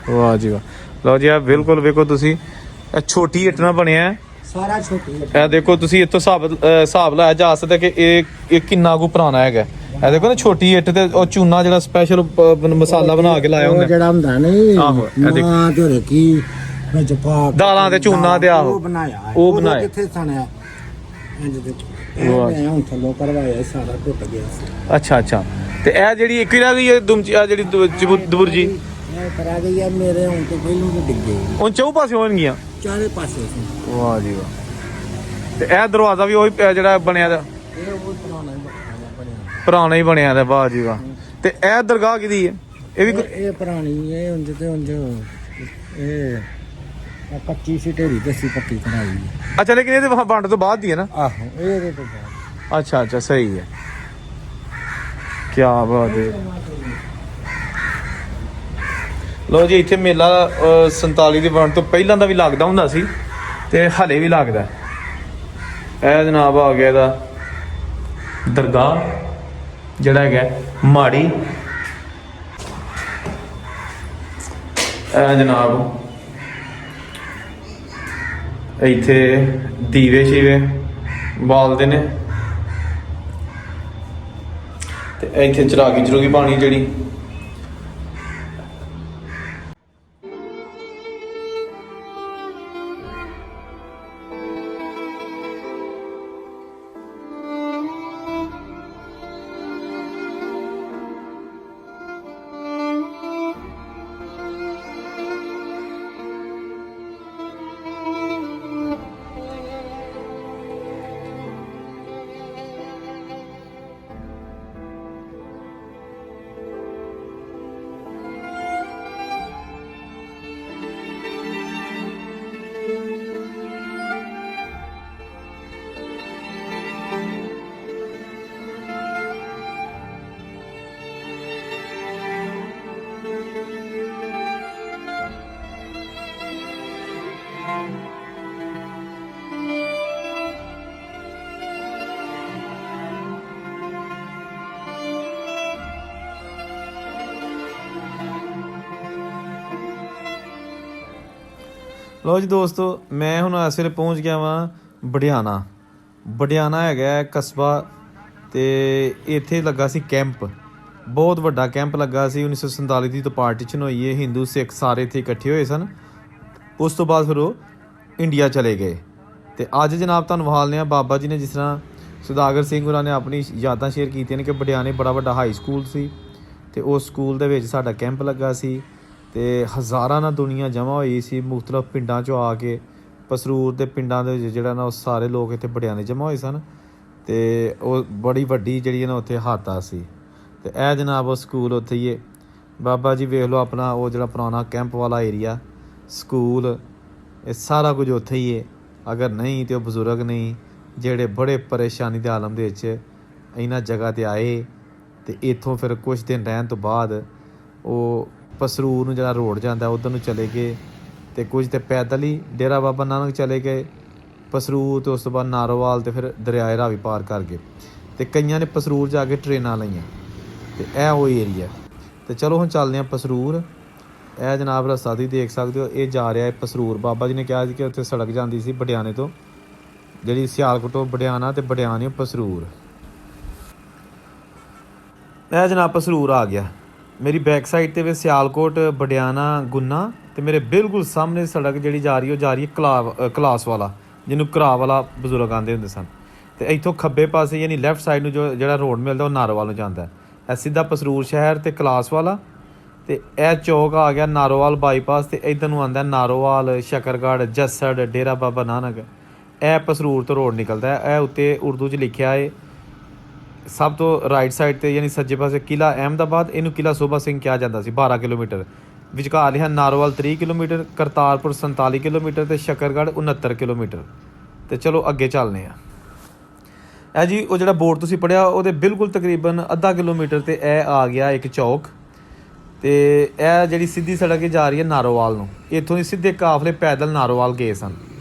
ਵਾਹ ਜੀ ਵਾਹ। ਲਓ ਜੀ ਆ ਬਿਲਕੁਲ ਵੇਖੋ ਤੁਸੀਂ, ਇਹ ਛੋਟੀ ਇੱਟ ਨਾਲ ਬਣਿਆ ਹੈ। ਸਾਰਾ ਛੋਟੀ ਹੈ। ਇਹ ਦੇਖੋ ਤੁਸੀਂ ਇੱਥੋਂ ਹਿਸਾਬ ਲਾਇਆ ਜਾ ਸਕਦਾ ਕਿ ਇਹ ਕਿੰਨਾ ਕੁ ਪੁਰਾਣਾ ਹੈਗਾ। ਇਹ ਦੇਖੋ ਨਾ ਛੋਟੀ ਇੱਟ ਤੇ ਉਹ ਚੂਨਾ ਜਿਹੜਾ ਸਪੈਸ਼ਲ ਮਸਾਲਾ ਬਣਾ ਕੇ ਲਾਇਆ ਉਹ ਹੁੰਦਾ, ਜਿਹੜਾ ਹੁੰਦਾ ਨਹੀਂ, ਆਹੋ, ਇਹ ਦੇਖੋ। ਮਾਂ ਤੇ ਕੀ ਵਿੱਚ ਪਾ ਕੇ ਦਾਲਾਂ ਤੇ ਚੂਨਾ ਤੇ ਆਹੋ, ਉਹ ਬਣਾਇਆ ਹੈ। ਉਹ ਬਣਾਇਆ। ਕਿੱਥੇ ਸਣਿਆ ਇੰਜ ਦੇ ਵਾਹ। ਮੈਂ ਹੁਣ ਥੱਲੋਂ ਕਰਵਾਇਆ, ਸਾਰਾ ਟੁੱਟ ਗਿਆ ਸੀ। ਅੱਛਾ ਅੱਛਾ। ਤੇ ਇਹ ਜਿਹੜੀ ਇੱਕ ਹੀ ਰਹਿ ਗਈ ਹੈ ਦੁਮਚੀ, ਆ ਜਿਹੜੀ ਦਬੁਰਜੀ, ਇਹ ਕਰਾ ਗਈ ਆ ਮੇਰੇ ਹੁਣ ਤੋਂ ਪਹਿਲਾਂ ਵੀ ਡਿੱਗੇ, ਉਹ ਚੌ ਪਾਸੇ ਹੋਣਗੀਆਂ। ਚਾਰੇ ਪਾਸੇ ਸੀ। ਵਾਹ ਜੀ ਵਾਹ। ਤੇ ਇਹ ਦਰਵਾਜ਼ਾ ਵੀ ਉਹੀ ਜਿਹੜਾ ਬਣਿਆ ਦਾ, ਇਹ ਉਹ ਪੁਰਾਣਾ ਹੀ ਬਣਿਆ। ਪੁਰਾਣਾ ਹੀ ਬਣਿਆ ਦਾ। ਵਾਹ ਜੀ ਵਾਹ। ਤੇ ਇਹ ਦਰਗਾਹ ਕਿਹਦੀ ਹੈ? ਇਹ ਵੀ ਇਹ ਪੁਰਾਣੀ, ਇਹ ਉਂਝ ਤੇ ਉਂਝ ਇਹ ਕੱਚੀ ਸੀ, ਢੇਰੀ ਤੇ ਸੀ ਪੱਕੀ ਕਰਾਈ ਹੈ। ਅੱਛਾ, ਲੇਕਿਨ ਇਹਦੇ ਵੰਡ ਤੋਂ ਬਾਅਦ ਦੀ ਹੈ ਨਾ? ਆਹੋ ਇਹਦੇ ਤੋਂ ਬਾਅਦ। ਅੱਛਾ ਅੱਛਾ, ਸਹੀ ਹੈ। ਕੀ ਬਾਤ ਹੈ। ਲੋ ਜੀ, ਇੱਥੇ ਮੇਲਾ 47 ਦੀ ਵੰਡ ਤੋਂ ਪਹਿਲਾਂ ਦਾ ਵੀ ਲੱਗਦਾ ਹੁੰਦਾ ਸੀ ਤੇ ਹਲੇ ਵੀ ਲੱਗਦਾ। ਇਹ ਜਨਾਬ ਆ ਗਿਆ ਇਹਦਾ ਦਰਗਾਹ ਜਿਹੜਾ ਹੈਗਾ ਮਾੜੀ। ਇਹ ਜਨਾਬ ਇੱਥੇ ਦੀਵੇ ਸ਼ੀਵੇ ਬਾਲਦੇ ਨੇ ਤੇ ਇੱਥੇ ਚਰਾਗੀ ਪਾਣੀ ਜਿਹੜੀ। ਲਓ ਜੀ ਦੋਸਤੋ, ਮੈਂ ਹੁਣ ਇਸ ਵੇਲੇ ਪਹੁੰਚ ਗਿਆ ਵਾਂ ਬੜਿਆਣਾ। ਬੜਿਆਣਾ ਹੈਗਾ ਕਸਬਾ ਤੇ ਇੱਥੇ ਲੱਗਾ ਸੀ ਕੈਂਪ, ਬਹੁਤ ਵੱਡਾ ਕੈਂਪ ਲੱਗਾ ਸੀ। 1947 ਦੀ ਤੋਂ ਪਾਰਟੀਸ਼ਨ ਹੋਈ ਹੈ, ਹਿੰਦੂ ਸਿੱਖ ਸਾਰੇ ਇੱਥੇ ਇਕੱਠੇ ਹੋਏ ਸਨ। ਉਸ ਤੋਂ ਬਾਅਦ ਫਿਰ ਉਹ ਇੰਡੀਆ ਚਲੇ ਗਏ। ਤੇ ਅੱਜ ਜਨਾਬ ਤੁਹਾਨੂੰ ਵਿਖਾਲਦੇ ਹਾਂ ਬਾਬਾ ਜੀ ਨੇ, ਜਿਸ ਤਰ੍ਹਾਂ ਸੁਦਾਗਰ ਸਿੰਘ ਹੋਰਾਂ ਨੇ ਆਪਣੀ ਯਾਦਾਂ ਸ਼ੇਅਰ ਕੀਤੀਆਂ ਨੇ ਕਿ ਬੜਿਆਣੇ ਬੜਾ ਵੱਡਾ ਹਾਈ ਸਕੂਲ ਸੀ ਤੇ ਉਸ ਸਕੂਲ ਦੇ ਵਿੱਚ ਸਾਡਾ ਕੈਂਪ ਲੱਗਾ ਸੀ ਤੇ ਹਜ਼ਾਰਾਂ ਨਾਲ ਦੁਨੀਆ ਜਮ੍ਹਾਂ ਹੋਈ ਸੀ ਮੁਖਤਲਿਫ ਪਿੰਡਾਂ 'ਚੋਂ ਆ ਕੇ। ਪਸਰੂਰ ਦੇ ਪਿੰਡਾਂ ਦੇ ਵਿੱਚ ਜਿਹੜਾ ਨਾ ਉਹ ਸਾਰੇ ਲੋਕ ਇੱਥੇ ਬੜਿਆਣੇ ਜਮ੍ਹਾਂ ਹੋਏ ਸਨ ਤੇ ਉਹ ਬੜੀ ਵੱਡੀ ਜਿਹੜੀ ਹੈ ਨਾ ਉੱਥੇ ਹਾਤਾ ਸੀ। ਤੇ ਇਹ ਜਨਾਬ ਉਹ ਸਕੂਲ ਉੱਥੇ ਹੀ ਹੈ। ਬਾਬਾ ਜੀ ਵੇਖ ਲਓ ਆਪਣਾ ਉਹ ਜਿਹੜਾ ਪੁਰਾਣਾ ਕੈਂਪ ਵਾਲਾ ਏਰੀਆ, ਸਕੂਲ, ਇਹ ਸਾਰਾ ਕੁਝ ਉੱਥੇ ਹੀ ਹੈ। ਅਗਰ ਨਹੀਂ ਤਾਂ ਉਹ ਬਜ਼ੁਰਗ ਨਹੀਂ ਜਿਹੜੇ ਬੜੇ ਪਰੇਸ਼ਾਨੀ ਦੇ ਆਲਮ ਦੇ ਵਿੱਚ ਇਹਨਾਂ ਜਗ੍ਹਾ 'ਤੇ ਆਏ ਤੇ ਇੱਥੋਂ ਫਿਰ ਕੁਛ ਦਿਨ ਰਹਿਣ ਤੋਂ ਬਾਅਦ ਉਹ ਪਸਰੂਰ ਨੂੰ ਜਿਹੜਾ ਰੋਡ ਜਾਂਦਾ ਉੱਧਰ ਨੂੰ ਚਲੇ ਗਏ ਤੇ ਕੁਝ ਤੇ ਪੈਦਲ ਹੀ ਡੇਰਾ ਬਾਬਾ ਨਾਨਕ ਚਲੇ ਗਏ ਪਸਰੂਰ, ਤੇ ਉਸ ਤੋਂ ਬਾਅਦ ਨਾਰੋਵਾਲ ਤੇ ਫਿਰ ਦਰਿਆਏ ਰਾਵੀ ਪਾਰ ਕਰ ਗਏ ਤੇ ਕਈਆਂ ਨੇ ਪਸਰੂਰ ਜਾ ਕੇ ਟ੍ਰੇਨਾਂ ਲਈਆਂ ਤੇ ਇਹ ਉਹ ਏਰੀਆ। ਤੇ ਚਲੋ ਹੁਣ ਚੱਲਦੇ ਹਾਂ ਪਸਰੂਰ। ਇਹ ਜਨਾਬ ਰਸਤਾ ਤੁਸੀਂ ਦੇਖ ਸਕਦੇ ਹੋ, ਇਹ ਜਾ ਰਿਹਾ ਹੈ ਪਸਰੂਰ। ਬਾਬਾ ਜੀ ਨੇ ਕਿਹਾ ਸੀ ਕਿ ਉੱਥੇ ਸੜਕ ਜਾਂਦੀ ਸੀ ਬੜਿਆਣੇ ਤੋਂ, ਜਿਹੜੀ ਸਿਆਲਕੋਟ ਤੋਂ ਬੜਿਆਣਾ ਤੇ ਬੜਿਆਣੇ ਪਸਰੂਰ। ਇਹ ਜਨਾਬ ਪਸਰੂਰ ਆ ਗਿਆ। ਮੇਰੀ ਬੈਕ ਸਾਈਡ ਤੇ ਵੀ ਸਿਆਲਕੋਟ, ਬੜਿਆਣਾ, ਗੁੰਨਾ ਤੇ ਮੇਰੇ ਬਿਲਕੁਲ ਸਾਹਮਣੇ ਸੜਕ ਜਿਹੜੀ ਜਾ ਰਹੀ ਹੈ ਕਲਾਸ ਵਾਲਾ, ਜਿਹਨੂੰ ਘਰਾ ਵਾਲਾ ਬਜ਼ੁਰਗ ਆਉਂਦੇ ਹੁੰਦੇ ਸਨ। ਤੇ ਇੱਥੋਂ ਖੱਬੇ ਪਾਸੇ ਯਾਨੀ ਲੈਫਟ ਸਾਈਡ ਨੂੰ ਜਿਹੜਾ ਰੋਡ ਮਿਲਦਾ ਉਹ ਨਾਰੋਵਾਲ ਨੂੰ ਜਾਂਦਾ। ਇਹ ਸਿੱਧਾ ਪਸਰੂਰ ਸ਼ਹਿਰ ਤੇ ਕਲਾਸ ਵਾਲਾ ਤੇ ਇਹ ਚੌਕ ਆ ਗਿਆ ਨਾਰੋਵਾਲ ਬਾਈਪਾਸ ਤੇ ਇੱਧਰ ਨੂੰ ਆਉਂਦਾ ਨਾਰੋਵਾਲ, ਸ਼ਕਰਗੜ੍ਹ, ਜੱਸੜ, ਡੇਰਾ ਬਾਬਾ ਨਾਨਕ। ਇਹ ਪਸਰੂਰ ਤੋਂ ਰੋਡ ਨਿਕਲਦਾ ਹੈ। ਇਹ ਉੱਤੇ ਉਰਦੂ 'ਚ ਲਿਖਿਆ ਹੈ ਸਭ ਤੋਂ ਰਾਈਟ ਸਾਈਡ ਤੇ ਯਾਨੀ ਸੱਜੇ ਪਾਸੇ ਕਿਲਾ ਅਹਿਮਦਾਬਾਦ, ਇਹਨੂੰ ਕਿਲਾ ਸੋਭਾ ਸਿੰਘ ਕਿਹਾ ਜਾਂਦਾ ਸੀ, 12 ਕਿਲੋਮੀਟਰ। ਵਿਚਕਾਰ ਲਿਖਿਆ ਨਾਰੋਵਾਲ 30 ਕਿਲੋਮੀਟਰ, ਕਰਤਾਰਪੁਰ 47 ਕਿਲੋਮੀਟਰ ਤੇ ਸ਼ੱਕਰਗੜ੍ਹ 69 ਕਿਲੋਮੀਟਰ। ਤੇ ਚਲੋ ਅੱਗੇ ਚੱਲਦੇ ਆ। ਇਹ ਜੀ ਉਹ ਜਿਹੜਾ ਬੋਰਡ ਤੁਸੀਂ ਪੜਿਆ ਉਹਦੇ ਬਿਲਕੁਲ ਤਕਰੀਬਨ ਅੱਧਾ ਕਿਲੋਮੀਟਰ ਤੇ ਇਹ ਆ ਗਿਆ ਇੱਕ ਚੌਕ। ਤੇ ਇਹ ਜਿਹੜੀ ਸਿੱਧੀ ਸੜਕ ਜਾ ਰਹੀ ਹੈ ਨਾਰੋਵਾਲ ਨੂੰ, ਇੱਥੋਂ ਦੀ ਸਿੱਧੇ ਕਾਫਲੇ ਪੈਦਲ ਨਾਰੋਵਾਲ ਗਏ ਸਨ,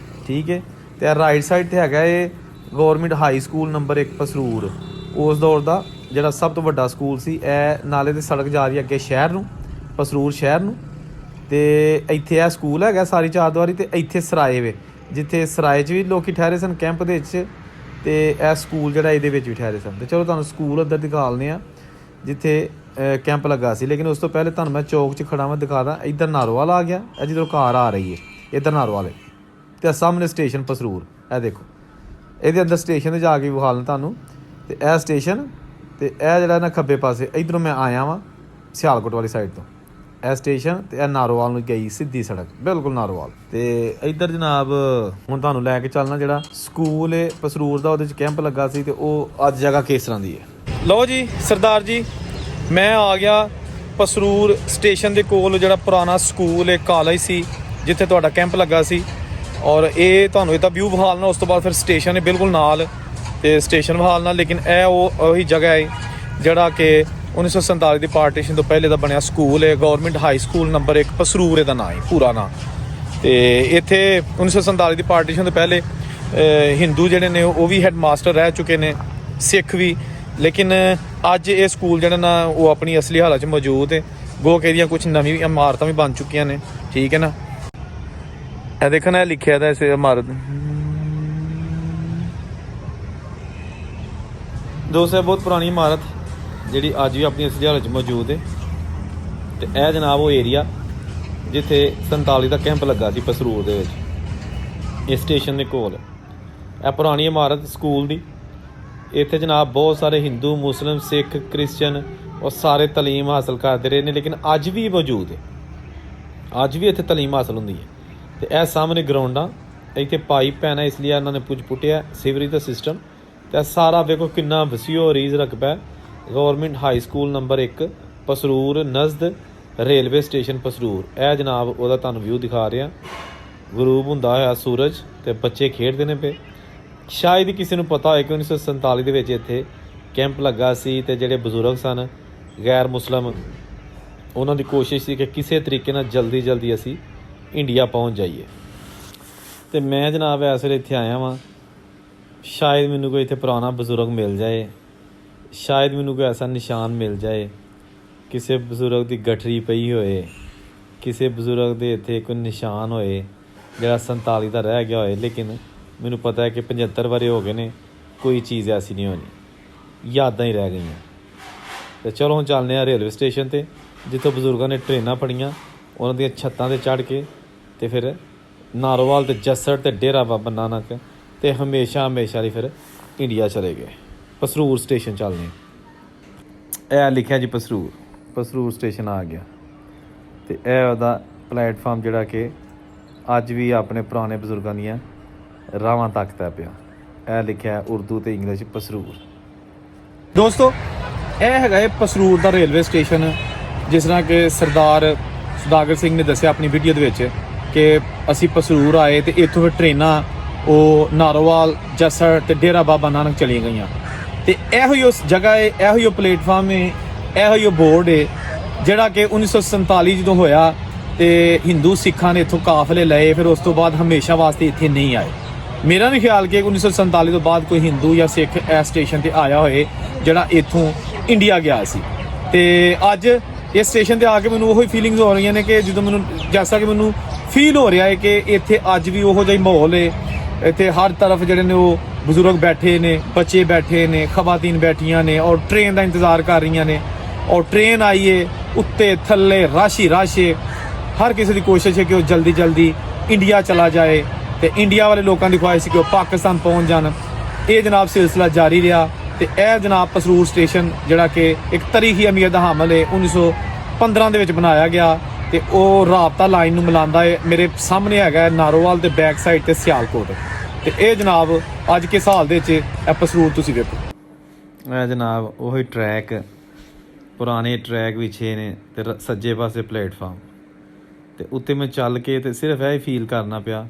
ਠੀਕ ਹੈ। ਤੇ ਰਾਈਟ ਸਾਈਡ ਤੇ ਹੈਗਾ ਇਹ government high school number 1 Pasrur, ਉਸ ਦੌਰ ਦਾ ਜਿਹੜਾ ਸਭ ਤੋਂ ਵੱਡਾ ਸਕੂਲ ਸੀ। ਇਹ ਨਾਲੇ ਤੇ ਸੜਕ ਜਾ ਰਹੀ ਹੈ ਅੱਗੇ ਸ਼ਹਿਰ ਨੂੰ, ਪਸਰੂਰ ਸ਼ਹਿਰ ਨੂੰ। ਤੇ ਇੱਥੇ ਇਹ ਸਕੂਲ ਹੈਗਾ ਸਾਰੀ ਚਾਰਦੀਵਾਰੀ, ਤੇ ਇੱਥੇ ਸਰਾਏ ਵੇ, ਜਿੱਥੇ ਸਰਾਏ 'ਚ ਵੀ ਲੋਕੀ ਠਹਿਰੇ ਸਨ ਕੈਂਪ ਦੇ ਵਿੱਚ, ਤੇ ਇਹ ਸਕੂਲ ਜਿਹੜਾ ਇਹਦੇ ਵਿੱਚ ਵੀ ਠਹਿਰੇ ਸਨ। ਤੇ ਚਲੋ ਤੁਹਾਨੂੰ ਸਕੂਲ ਉੱਧਰ ਦਿਖਾਉਂਦੇ ਆ ਜਿੱਥੇ ਕੈਂਪ ਲੱਗਾ ਸੀ। ਲੇਕਿਨ ਉਸ ਤੋਂ ਪਹਿਲੇ ਤੁਹਾਨੂੰ ਮੈਂ ਚੌਕ 'ਚ ਖੜਾ ਮੈਂ ਦਿਖਾ ਦਾਂ। ਇੱਧਰ ਨਾਰੋਵਾਲ ਆ ਗਿਆ, ਇਹ ਜਿੱਧਰੋਂ ਕਾਰ ਆ ਰਹੀ ਹੈ ਇੱਧਰ ਨਾਰੋਵਾਲ ਹੈ, ਤੇ ਸਾਹਮਣੇ ਸਟੇਸ਼ਨ ਪਸਰੂਰ। ਇਹ ਦੇਖੋ ਇਹਦੇ ਅੰਦਰ ਸਟੇਸ਼ਨ 'ਤੇ ਜਾ ਕੇ ਵਿਖਾ ਲਾਂ ਤੁਹਾਨੂੰ। ਤੇ ਇਹ ਸਟੇਸ਼ਨ, ਤੇ ਇਹ ਜਿਹੜਾ ਨਾ ਖੱਬੇ ਪਾਸੇ ਇੱਧਰੋਂ ਮੈਂ ਆਇਆ ਵਾਂ ਸਿਆਲਕੋਟ ਵਾਲੀ ਸਾਈਡ ਤੋਂ, ਇਹ ਸਟੇਸ਼ਨ ਤੇ ਇਹ ਨਾਰੋਵਾਲ ਨੂੰ ਗਈ ਸਿੱਧੀ ਸੜਕ ਬਿਲਕੁਲ ਨਾਰੋਵਾਲ। ਤੇ ਇੱਧਰ ਜਨਾਬ ਹੁਣ ਤੁਹਾਨੂੰ ਲੈ ਕੇ ਚੱਲਣਾ ਜਿਹੜਾ ਸਕੂਲ ਹੈ ਪਸਰੂਰ ਦਾ, ਉਹਦੇ 'ਚ ਕੈਂਪ ਲੱਗਾ ਸੀ, ਤੇ ਉਹ ਅੱਜ ਜਗ੍ਹਾ ਕਿਸ ਤਰ੍ਹਾਂ ਦੀ ਹੈ। ਲਓ ਜੀ ਸਰਦਾਰ ਜੀ, ਮੈਂ ਆ ਗਿਆ ਪਸਰੂਰ ਸਟੇਸ਼ਨ ਦੇ ਕੋਲ, ਜਿਹੜਾ ਪੁਰਾਣਾ ਸਕੂਲ ਹੈ ਕਾਲਜ ਸੀ ਜਿੱਥੇ ਤੁਹਾਡਾ ਕੈਂਪ ਲੱਗਾ ਸੀ। ਔਰ ਇਹ ਤੁਹਾਨੂੰ ਇਹਦਾ ਵਿਊ ਵਿਖਾਲਣਾ, ਉਸ ਤੋਂ ਬਾਅਦ ਫਿਰ ਸਟੇਸ਼ਨ ਹੈ ਬਿਲਕੁਲ ਨਾਲ, ਤੇ ਸਟੇਸ਼ਨ ਵਿਖਾਲਣਾ। ਲੇਕਿਨ ਇਹ ਉਹੀ ਜਗ੍ਹਾ ਹੈ ਜਿਹੜਾ ਕਿ 1947 ਦੀ ਪਾਰਟੀਸ਼ਨ ਤੋਂ ਪਹਿਲੇ ਦਾ ਬਣਿਆ ਸਕੂਲ ਹੈ, government high school number 1 Pasrur ਇਹਦਾ ਨਾਂ ਹੈ ਪੂਰਾ ਨਾਂ। ਤੇ ਇੱਥੇ 1947 ਦੀ ਪਾਰਟੀਸ਼ਨ ਤੋਂ ਪਹਿਲੇ ਹਿੰਦੂ ਜਿਹੜੇ ਨੇ ਉਹ ਵੀ ਹੈੱਡ ਮਾਸਟਰ ਰਹਿ ਚੁੱਕੇ ਨੇ, ਸਿੱਖ ਵੀ। ਲੇਕਿਨ ਅੱਜ ਇਹ ਸਕੂਲ ਜਿਹੜਾ ਨਾ ਉਹ ਆਪਣੀ ਅਸਲੀ ਹਾਲਤ 'ਚ ਮੌਜੂਦ ਹੈ। ਗੋ ਕੇ ਦੀਆਂ ਕੁਝ ਨਵੀਂ ਇਮਾਰਤਾਂ ਵੀ ਬਣ ਚੁੱਕੀਆਂ ਨੇ, ਠੀਕ ਹੈ ਨਾ। ਇਹ ਦੇਖਣਾ ਇਹ ਲਿਖਿਆ ਤਾਂ ਇਸ ਇਮਾਰਤ ਦੋਸਤੋ, ਬਹੁਤ ਪੁਰਾਣੀ ਇਮਾਰਤ ਜਿਹੜੀ ਅੱਜ ਵੀ ਆਪਣੀ ਅਸਲੀ ਹਾਲਤ 'ਚ ਮੌਜੂਦ ਹੈ। ਤੇ ਇਹ ਜਨਾਬ ਉਹ ਏਰੀਆ ਜਿੱਥੇ 47 ਦਾ ਕੈਂਪ ਲੱਗਾ ਸੀ ਪਸਰੂਰ ਦੇ ਵਿੱਚ, ਇਸ ਸਟੇਸ਼ਨ ਦੇ ਕੋਲ। ਇਹ ਪੁਰਾਣੀ ਇਮਾਰਤ ਸਕੂਲ ਦੀ, ਇੱਥੇ ਜਨਾਬ ਬਹੁਤ ਸਾਰੇ ਹਿੰਦੂ, ਮੁਸਲਿਮ, ਸਿੱਖ, ਕ੍ਰਿਸਚਨ ਉਹ ਸਾਰੇ ਤਾਲੀਮ ਹਾਸਲ ਕਰਦੇ ਰਹੇ ਨੇ। ਲੇਕਿਨ ਅੱਜ ਵੀ ਮੌਜੂਦ ਹੈ, ਅੱਜ ਵੀ ਇੱਥੇ ਤਾਲੀਮ ਹਾਸਲ ਹੁੰਦੀ ਹੈ। ਤੇ ਇਹ ਸਾਹਮਣੇ ਗਰਾਊਂਡਾਂ, ਇੱਥੇ ਪਾਈਪ ਪੈਣਾ ਇਸ ਲਈ ਇਹਨਾਂ ਨੇ ਪੁੱਜ ਪੁੱਟਿਆ ਸੀਵਰੇਜ ਦਾ ਸਿਸਟਮ। ਤੇ ਸਾਰਾ ਵੇਖੋ ਕਿੰਨਾ ਵਸੀਓ ਰੀਜ਼ ਰਕਬਾ। Government high school number 1 Pasrur ਨਜ਼ਦ ਰੇਲਵੇ ਸਟੇਸ਼ਨ ਪਸਰੂਰ। ਇਹ ਜਨਾਬ ਉਹਦਾ ਤੁਹਾਨੂੰ ਵਿਊ ਦਿਖਾ ਰਿਹਾ, ਗਰੂਬ ਹੁੰਦਾ ਹੋਇਆ ਸੂਰਜ, ਤੇ ਬੱਚੇ ਖੇਡਦੇ ਨੇ ਪਏ। ਸ਼ਾਇਦ ਹੀ ਕਿਸੇ ਨੂੰ ਪਤਾ ਹੋਏ ਕਿ 1947 ਦੇ ਵਿੱਚ ਇੱਥੇ ਕੈਂਪ ਲੱਗਾ ਸੀ, ਤੇ ਜਿਹੜੇ ਬਜ਼ੁਰਗ ਸਨ ਗੈਰ ਮੁਸਲਿਮ, ਉਹਨਾਂ ਦੀ ਕੋਸ਼ਿਸ਼ ਸੀ ਕਿ ਕਿਸੇ ਤਰੀਕੇ ਨਾਲ ਜਲਦੀ ਅਸੀਂ ਇੰਡੀਆ ਪਹੁੰਚ ਜਾਈਏ। ਤੇ ਮੈਂ ਜਨਾਬ ਇਸ ਵੇਲੇ ਇੱਥੇ ਆਇਆ ਵਾਂ, ਸ਼ਾਇਦ ਮੈਨੂੰ ਕੋਈ ਇੱਥੇ ਪੁਰਾਣਾ ਬਜ਼ੁਰਗ ਮਿਲ ਜਾਏ, ਸ਼ਾਇਦ ਮੈਨੂੰ ਕੋਈ ਐਸਾ ਨਿਸ਼ਾਨ ਮਿਲ ਜਾਏ, ਕਿਸੇ ਬਜ਼ੁਰਗ ਦੀ ਗਠਰੀ ਪਈ ਹੋਏ, ਕਿਸੇ ਬਜ਼ੁਰਗ ਦੇ ਇੱਥੇ ਕੋਈ ਨਿਸ਼ਾਨ ਹੋਏ ਜਿਹੜਾ 47 ਦਾ ਰਹਿ ਗਿਆ ਹੋਏ। ਲੇਕਿਨ ਮੈਨੂੰ ਪਤਾ ਹੈ ਕਿ 75 ਵਾਰੇ ਹੋ ਗਏ ਨੇ, ਕੋਈ ਚੀਜ਼ ਐਸੀ ਨਹੀਂ ਹੋਣੀ, ਯਾਦਾਂ ਹੀ ਰਹਿ ਗਈਆਂ। ਤੇ ਚਲੋ ਹੁਣ ਚੱਲਦੇ ਹਾਂ ਰੇਲਵੇ ਸਟੇਸ਼ਨ 'ਤੇ, ਜਿੱਥੋਂ ਬਜ਼ੁਰਗਾਂ ਨੇ ਟ੍ਰੇਨਾਂ ਫੜੀਆਂ, ਉਹਨਾਂ ਦੀਆਂ ਛੱਤਾਂ 'ਤੇ ਚੜ੍ਹ ਕੇ ਤੇ ਫਿਰ ਨਾਰੋਵਾਲ ਤੇ ਜੱਸੜ ਤੇ ਡੇਰਾ ਬਾਬਾ ਨਾਨਕ, ਤੇ ਹਮੇਸ਼ਾ ਲਈ ਫਿਰ ਇੰਡੀਆ ਚਲੇ ਗਏ। ਪਸਰੂਰ ਸਟੇਸ਼ਨ ਚੱਲਦੇ, ਇਹ ਲਿਖਿਆ ਜੀ ਪਸਰੂਰ ਸਟੇਸ਼ਨ ਆ ਗਿਆ। ਤੇ ਇਹ ਉਹਦਾ ਪਲੇਟਫਾਰਮ ਜਿਹੜਾ ਕਿ ਅੱਜ ਵੀ ਆਪਣੇ ਪੁਰਾਣੇ ਬਜ਼ੁਰਗਾਂ ਦੀਆਂ ਰਾਵਾਂ ਤੱਕਦਾ ਪਿਆ। ਇਹ ਲਿਖਿਆ ਉਰਦੂ ਤੇ ਇੰਗਲਿਸ਼ ਪਸਰੂਰ। ਦੋਸਤੋ ਇਹ ਹੈਗਾ ਇਹ ਪਸਰੂਰ ਦਾ ਰੇਲਵੇ ਸਟੇਸ਼ਨ, ਜਿਸ ਤਰ੍ਹਾਂ ਕਿ ਸਰਦਾਰ ਸੁਦਾਗਰ ਸਿੰਘ ਨੇ ਦੱਸਿਆ ਆਪਣੀ ਵੀਡੀਓ ਦੇ ਵਿੱਚ ਕਿ ਅਸੀਂ ਪਸਰੂਰ ਆਏ ਤੇ ਇੱਥੋਂ ਫਿਰ ਟ੍ਰੇਨਾਂ ਉਹ ਨਾਰੋਵਾਲ, ਜੱਸੜ ਤੇ ਡੇਰਾ ਬਾਬਾ ਨਾਨਕ ਚਲੀਆਂ ਗਈਆਂ। ਤੇ ਇਹੋ ਹੀ ਉਸ ਜਗ੍ਹਾ ਹੈ, ਇਹੋ ਹੀ ਉਹ ਪਲੇਟਫਾਰਮ ਹੈ, ਇਹੋ ਹੀ ਉਹ ਬੋਰਡ ਹੈ ਜਿਹੜਾ ਕਿ 1947 ਜਦੋਂ ਹੋਇਆ ਤੇ ਹਿੰਦੂ ਸਿੱਖਾਂ ਨੇ ਇੱਥੋਂ ਕਾਫਲੇ ਲਏ, ਫਿਰ ਉਸ ਤੋਂ ਬਾਅਦ ਹਮੇਸ਼ਾ ਵਾਸਤੇ ਇੱਥੇ ਨਹੀਂ ਆਏ। ਮੇਰਾ ਨਹੀਂ ਖਿਆਲ ਕਿ 1947 ਤੋਂ ਬਾਅਦ ਕੋਈ ਹਿੰਦੂ ਜਾਂ ਸਿੱਖ ਇਸ ਸਟੇਸ਼ਨ ਤੇ ਆਇਆ ਹੋਏ ਜਿਹੜਾ ਇੱਥੋਂ ਇੰਡੀਆ ਗਿਆ ਸੀ। ਤੇ ਅੱਜ ਇਸ ਸਟੇਸ਼ਨ ਤੇ ਆ ਕੇ ਮੈਨੂੰ ਉਹੀ ਫੀਲਿੰਗਸ ਹੋ ਰਹੀਆਂ ਨੇ ਕਿ ਜਦੋਂ ਮੈਨੂੰ ਜੈਸਾ ਕਿ ਮੈਨੂੰ ਫੀਲ ਹੋ ਰਿਹਾ ਹੈ ਕਿ ਇੱਥੇ ਅੱਜ ਵੀ ਉਹੋ ਜਿਹਾ ਮਾਹੌਲ ਹੈ। ਇੱਥੇ ਹਰ ਤਰਫ ਜਿਹੜੇ ਨੇ ਉਹ ਬਜ਼ੁਰਗ ਬੈਠੇ ਨੇ, ਬੱਚੇ ਬੈਠੇ ਨੇ, ਖਵਾਤੀਨ ਬੈਠੀਆਂ ਨੇ ਔਰ ਟ੍ਰੇਨ ਦਾ ਇੰਤਜ਼ਾਰ ਕਰ ਰਹੀਆਂ ਨੇ। ਔਰ ਟ੍ਰੇਨ ਆਈਏ, ਉੱਤੇ ਥੱਲੇ ਰਸ਼ ਹੀ ਰਸ਼ ਹੈ। ਹਰ ਕਿਸੇ ਦੀ ਕੋਸ਼ਿਸ਼ ਹੈ ਕਿ ਉਹ ਜਲਦੀ ਇੰਡੀਆ ਚਲਾ ਜਾਏ, ਤੇ ਇੰਡੀਆ ਵਾਲੇ ਲੋਕਾਂ ਦੀ ਖੁਆਇਸ਼ ਸੀ ਕਿ ਉਹ ਪਾਕਿਸਤਾਨ ਪਹੁੰਚ ਜਾਣ। ਇਹ ਜਨਾਬ ਸਿਲਸਿਲਾ ਜਾਰੀ ਰਿਹਾ। ਤੇ ਇਹ ਜਨਾਬ ਪਸਰੂਰ ਸਟੇਸ਼ਨ ਜਿਹੜਾ ਕਿ ਇੱਕ ਤਾਰੀਖੀ ਅਹਿਮੀਅਤ ਦਾ ਹਾਮਲ ਹੈ, 1915 ਦੇ ਵਿੱਚ ਬਣਾਇਆ ਗਿਆ, ਤੇ ਉਹ ਰਾਬਤਾ ਲਾਈਨ ਨੂੰ ਮਿਲਾਉਂਦਾ ਹੈ। ਮੇਰੇ ਸਾਹਮਣੇ ਹੈਗਾ ਨਾਰੋਵਾਲ ਦੇ ਬੈਕ ਸਾਈਡ ਤੇ ਸਿਆਲਕੋਟ। ਤੇ ਇਹ ਜਨਾਬ ਅੱਜ ਕਿਸ ਹਾਲ ਦੇ ਵਿੱਚ ਇਹ ਪਸਰੂਰ ਤੁਸੀਂ ਵੇਖੋ। ਇਹ ਜਨਾਬ ਉਹੀ ਟਰੈਕ, ਪੁਰਾਣੇ ਟਰੈਕ ਵਿਛੇ ਨੇ ਤੇ ਸੱਜੇ ਪਾਸੇ ਪਲੇਟਫਾਰਮ ਤੇ ਉੱਤੇ ਮੈਂ ਚੱਲ ਕੇ ਤੇ ਸਿਰਫ ਇਹ ਫੀਲ ਕਰਨਾ ਪਿਆ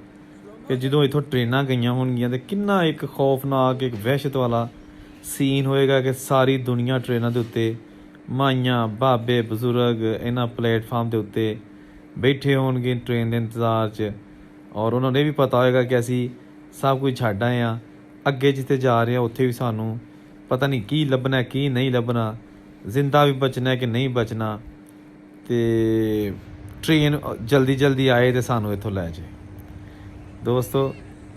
ਕਿ ਜਦੋਂ ਇੱਥੋਂ ਟ੍ਰੇਨਾਂ ਗਈਆਂ ਹੋਣਗੀਆਂ ਤੇ ਕਿੰਨਾ ਇੱਕ ਖੌਫਨਾਕ, ਇੱਕ ਵਹਿਸ਼ਤ ਵਾਲਾ ਸੀਨ ਹੋਏਗਾ ਕਿ ਸਾਰੀ ਦੁਨੀਆ ਟ੍ਰੇਨਾਂ ਦੇ ਉੱਤੇ, ਮਾਈਆਂ, ਬਾਬੇ, ਬਜ਼ੁਰਗ ਇਹਨਾਂ ਪਲੇਟਫਾਰਮ ਦੇ ਉੱਤੇ ਬੈਠੇ ਹੋਣਗੇ ਟ੍ਰੇਨ ਦੇ ਇੰਤਜ਼ਾਰ 'ਚ, ਔਰ ਉਹਨਾਂ ਨੂੰ ਇਹ ਵੀ ਪਤਾ ਹੋਏਗਾ ਕਿ ਅਸੀਂ ਸਭ ਕੁਝ ਛੱਡ ਆਏ ਹਾਂ, ਅੱਗੇ ਜਿੱਥੇ ਜਾ ਰਹੇ ਹਾਂ ਉੱਥੇ ਵੀ ਸਾਨੂੰ ਪਤਾ ਨਹੀਂ ਕੀ ਲੱਭਣਾ ਕੀ ਨਹੀਂ ਲੱਭਣਾ, ਜ਼ਿੰਦਾ ਵੀ ਬਚਣਾ ਕਿ ਨਹੀਂ ਬਚਣਾ, ਤੇ ਟ੍ਰੇਨ ਜਲਦੀ ਜਲਦੀ ਆਏ ਤੇ ਸਾਨੂੰ ਇੱਥੋਂ ਲੈ ਜਾਏ। ਦੋਸਤੋ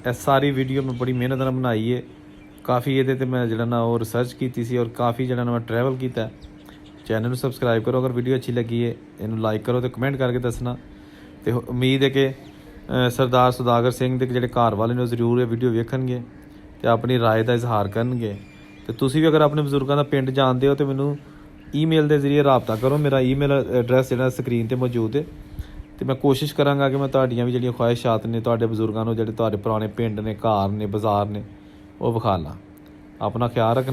ਇਹ ਸਾਰੀ ਵੀਡੀਓ ਮੈਂ ਬੜੀ ਮਿਹਨਤ ਨਾਲ ਬਣਾਈ ਹੈ, ਕਾਫੀ ਇਹਦੇ ਤੇ ਮੈਂ ਜਿਹੜਾ ਨਾ ਉਹ ਰਿਸਰਚ ਕੀਤੀ ਸੀ ਔਰ ਕਾਫੀ ਜਿਹੜਾ ਨਾ ਮੈਂ ਟਰੈਵਲ ਕੀਤਾ। ਚੈਨਲ ਨੂੰ ਸਬਸਕ੍ਰਾਈਬ ਕਰੋ, ਅਗਰ ਵੀਡੀਓ ਅੱਛੀ ਲੱਗੀ ਹੈ ਇਹਨੂੰ ਲਾਈਕ ਕਰੋ ਤੇ ਕਮੈਂਟ ਕਰਕੇ ਦੱਸਣਾ। ਤੇ ਉਮੀਦ ਹੈ ਕਿ ਸਰਦਾਰ ਸੁਦਾਗਰ ਸਿੰਘ ਦੇ ਜਿਹੜੇ ਘਰ ਵਾਲੇ ਨੇ ਉਹ ਜ਼ਰੂਰ ਇਹ ਵੀਡੀਓ ਵੇਖਣਗੇ ਤੇ ਆਪਣੀ ਰਾਏ ਦਾ ਇਜ਼ਹਾਰ ਕਰਨਗੇ। ਤੇ ਤੁਸੀਂ ਵੀ ਅਗਰ ਆਪਣੇ ਬਜ਼ੁਰਗਾਂ ਦਾ ਪਿੰਡ ਜਾਣਦੇ ਹੋ ਤੇ ਮੈਨੂੰ ਈਮੇਲ ਦੇ ਜ਼ਰੀਏ ਰਾਬਤਾ ਕਰੋ। ਮੇਰਾ ਈਮੇਲ ਐਡਰੈਸ ਜਿਹੜਾ ਸਕਰੀਨ ਤੇ ਮੌਜੂਦ ਹੈ ਤੇ ਮੈਂ ਕੋਸ਼ਿਸ਼ ਕਰਾਂਗਾ ਕਿ ਮੈਂ ਤੁਹਾਡੀਆਂ ਵੀ ਜਿਹੜੀਆਂ ਖੁਆਇਸ਼ਾਤ ਨੇ, ਤੁਹਾਡੇ ਬਜ਼ੁਰਗਾਂ ਨੂੰ ਜਿਹੜੇ ਤੁਹਾਡੇ ਪੁਰਾਣੇ ਪਿੰਡ ਨੇ, ਘਰ ਨੇ, ਬਾਜ਼ਾਰ ਨੇ, ਉਹ ਵਿਖਾ ਲਾਂ। ਆਪਣਾ ਖਿਆਲ ਰੱਖਣਾ।